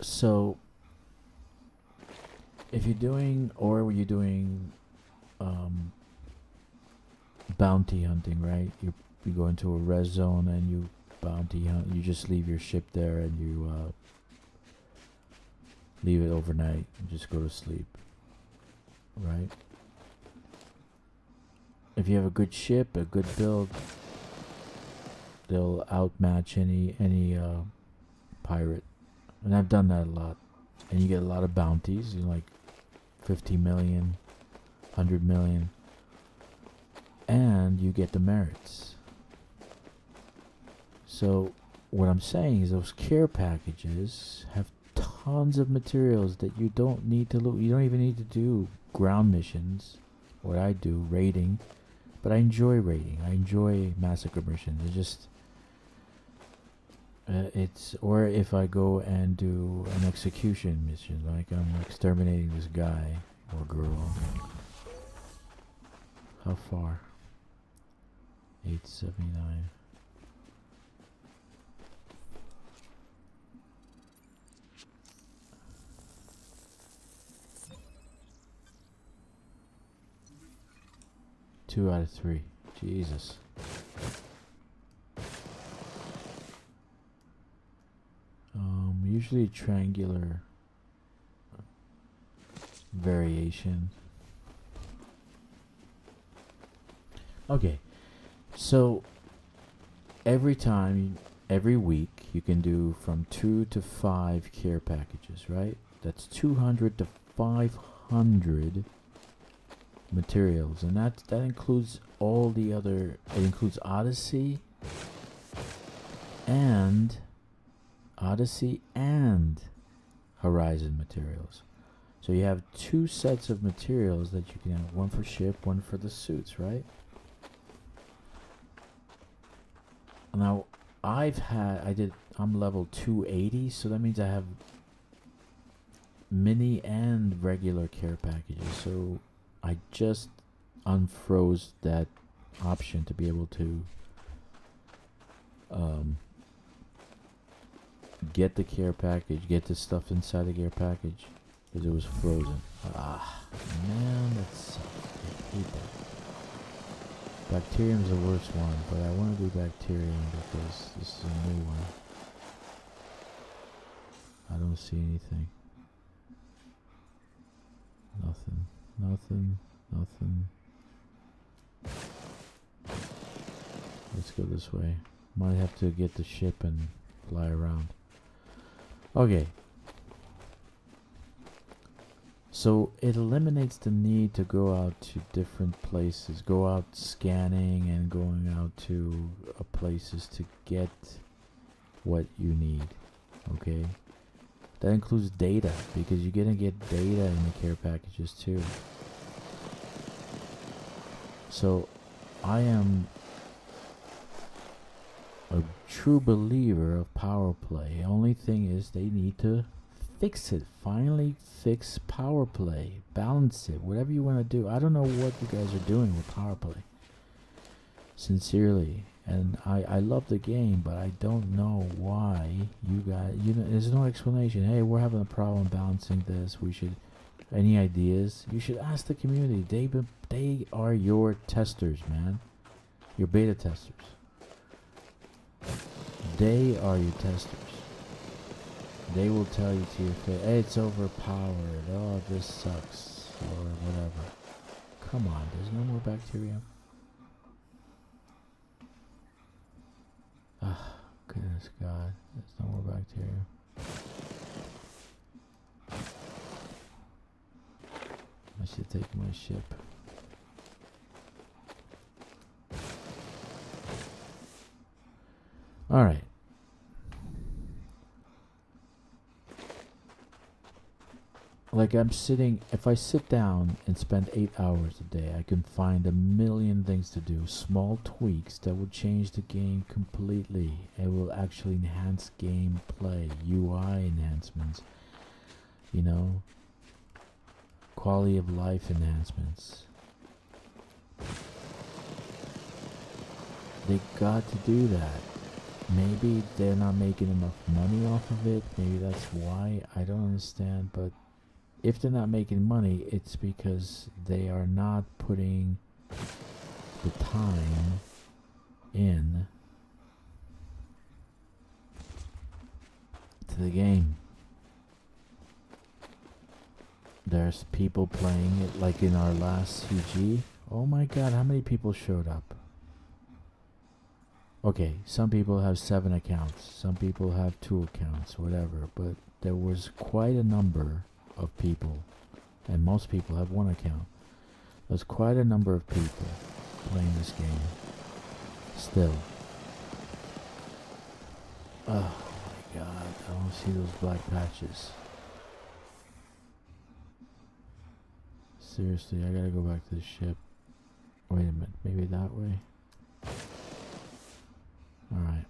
So, if you're doing, or were you doing bounty hunting, right? You go into a res zone and you bounty hunt. You just leave your ship there and you leave it overnight and just go to sleep, right? If you have a good ship, a good build, they'll outmatch any pirate. And I've done that a lot. And you get a lot of bounties, you know, like 50 million, 100 million. And you get the merits. So what I'm saying is those care packages have tons of materials that you don't need to loot. You don't even need to do ground missions. What I do, raiding. But I enjoy raiding. I enjoy massacre missions. It's just it's, or if I go and do an execution mission, like I'm exterminating this guy or girl. How far? 879. Two out of 3. Jesus. Usually triangular variation. Okay, so every week you can do from 2 to 5 care packages, right? That's 200 to 500 materials, and that includes all the other. It includes Odyssey and Horizon materials. So you have 2 sets of materials that you can have, one for ship, one for the suits, right? Now I'm level 280, so that means I have mini and regular care packages. So I just unfroze that option to be able to get the care package, get the stuff inside the care package, because it was frozen. Ah, man, that sucks. I hate that. Bacterium's the worst one, but I want to do bacterium because this is a new one. I don't see anything. Nothing. Let's go this way. Might have to get the ship and fly around. Okay. So it eliminates the need to go out to different places, go out scanning and going out to places to get what you need. Okay. That includes data, because you're gonna get data in the care packages too. So I am a true believer of power play. Only thing is they need to fix it. Finally fix power play. Balance it. Whatever you want to do. I don't know what you guys are doing with power play. Sincerely. And I love the game, but I don't know why you guys... there's no explanation. Hey, we're having a problem balancing this. We should... Any ideas? You should ask the community. They are your testers, man. Your beta testers. They are your testers. They will tell you to your face, hey, it's overpowered. Oh, this sucks. Or whatever. Come on, there's no more bacteria. Ah, goodness God. There's no more bacteria. I should take my ship. Alright. Like I'm sitting, if I sit down and spend 8 hours a day, I can find a million things to do. Small tweaks that will change the game completely. It will actually enhance gameplay, UI enhancements, you know, quality of life enhancements. They got to do that. Maybe they're not making enough money off of it. Maybe that's why. I don't understand, but if they're not making money, it's because they are not putting the time in to the game. There's people playing it like in our last CG. Oh my God, how many people showed up? Okay, some people have 7 accounts, some people have 2 accounts, whatever, but there was quite a number of people, and most people have 1 account. There's quite a number of people playing this game still. Oh my God, I don't see those black patches. Seriously, I gotta go back to the ship. Wait a minute, maybe that way? Alright,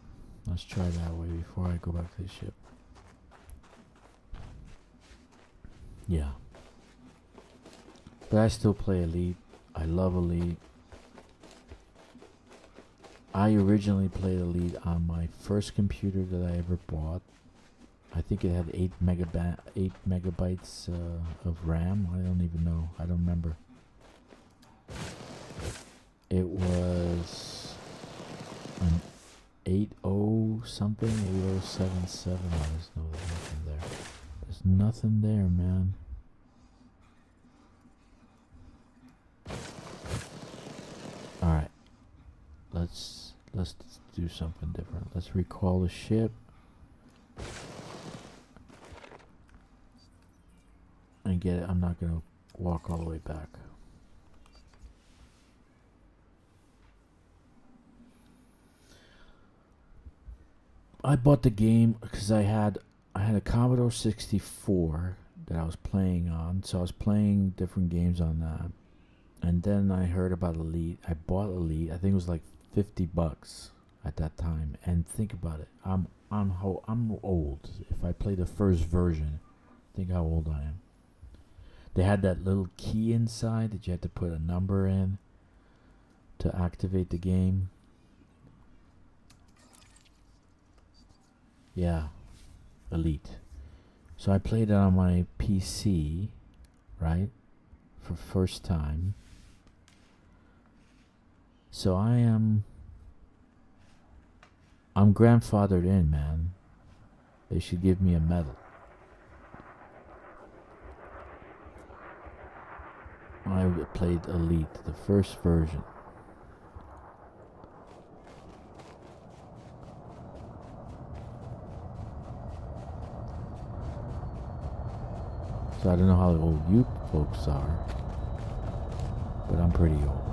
let's try that way before I go back to the ship. Yeah. But I still play Elite. I love Elite. I originally played Elite on my first computer that I ever bought. I think it had 8 megabytes of RAM. I don't even know. I don't remember. It was an 80 something, 8077. Oh, there's nothing there. There's nothing there, man. Alright. Let's do something different. Let's recall the ship. And get it. I'm not gonna walk all the way back. I bought the game because I had a Commodore 64 that I was playing on, so I was playing different games on that. And then I heard about Elite. I bought Elite. I think it was like $50 at that time. And think about it. I'm old. If I play the first version, think how old I am. They had that little key inside that you had to put a number in to activate the game. Yeah, Elite. So I played it on my PC, right, for first time. So I'm grandfathered in, man. They should give me a medal. I played Elite, the first version. So I don't know how old you folks are, but I'm pretty old.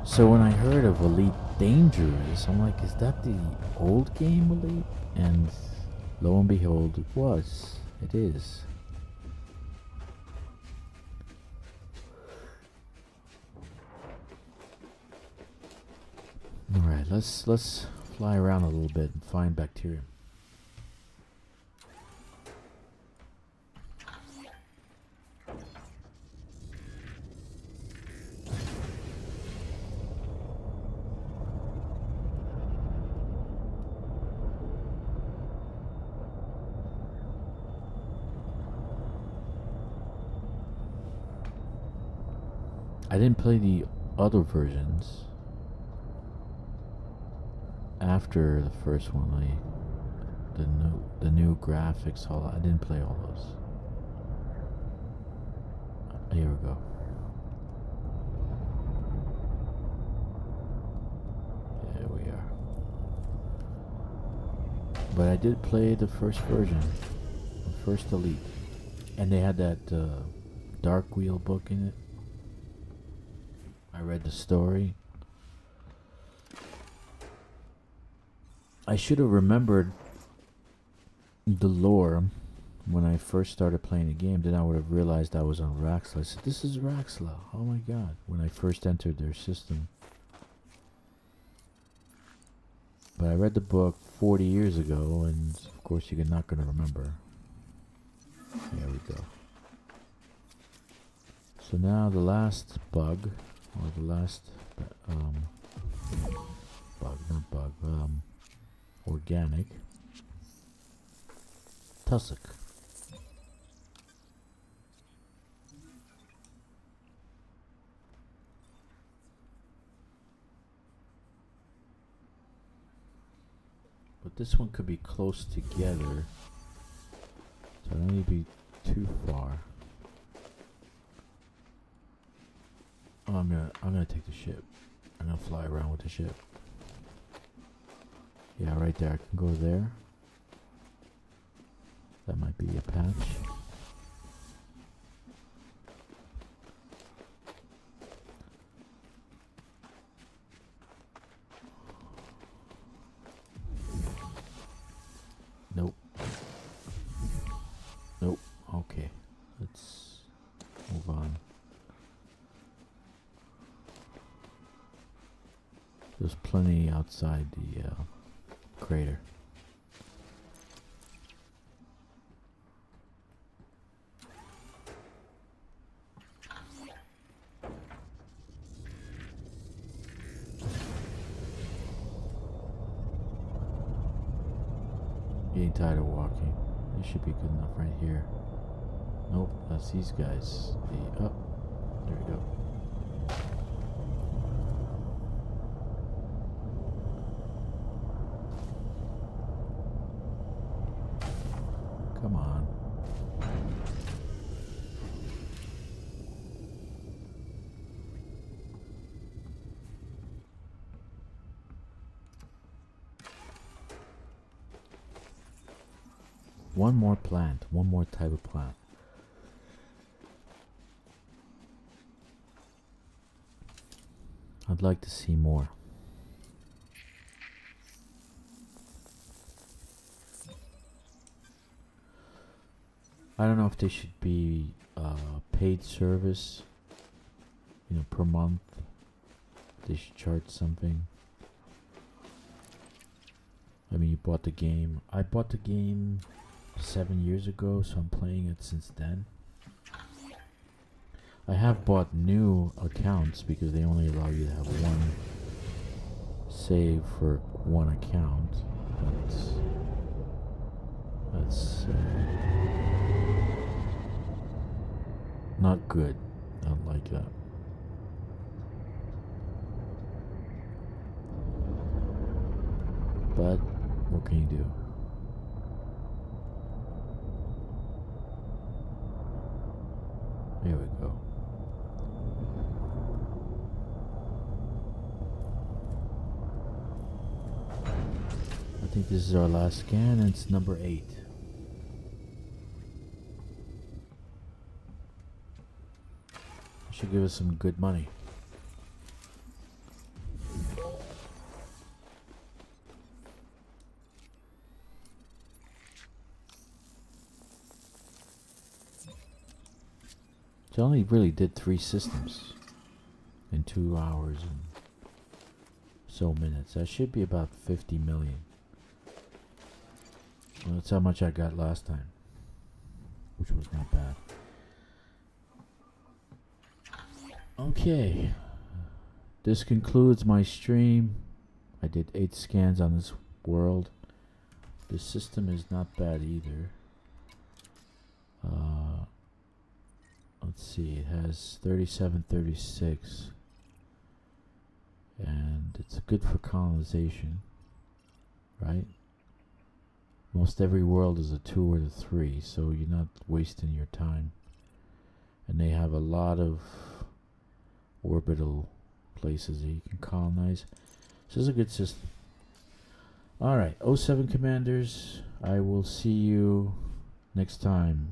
So when I heard of Elite Dangerous, I'm like, is that the old game Elite? And lo and behold, it was. It is. Alright, let's fly around a little bit and find bacteria. I didn't play the other versions after the first one. The new graphics, all I didn't play all those. Here we go. There we are. But I did play the first version, the first Elite, and they had that Dark Wheel book in it. I read the story. I should have remembered the lore when I first started playing the game. Then I would have realized I was on Raxla. I said, "This is Raxla." Oh my god! When I first entered their system. But I read the book 40 years ago, and of course you're not going to remember. There we go. So now the last bug, or the last organic, tussock. But this one could be close together, so I don't need to be too far. Oh, I'm gonna take the ship. I'm gonna fly around with the ship. Yeah, right there. I can go there. That might be a patch. Nope. Nope. Okay. Let's move on. There's plenty outside the crater. Getting tired of walking. This should be good enough right here. Nope, that's these guys. There we go. Come on. One more plant, one more type of plant. I'd like to see more. I don't know if they should be paid service, per month. They should charge something. I mean, you bought the game. I bought the game 7 years ago, so I'm playing it since then. I have bought new accounts because they only allow you to have one save for one account. That's not good. I don't like that. But what can you do? There we go. I think this is our last scan, and it's number 8. Should give us some good money. So I only really did 3 systems in 2 hours and so minutes. That should be about 50 million. Well, that's how much I got last time, which was not bad. Okay, this concludes my stream. I did 8 scans on this world. This system is not bad either. let's see, it has 37, 36. And it's good for colonization, right? Most every world is a 2 or a 3, so you're not wasting your time. And they have a lot of orbital places that you can colonize. This is a good system. Alright, 07 Commanders, I will see you next time.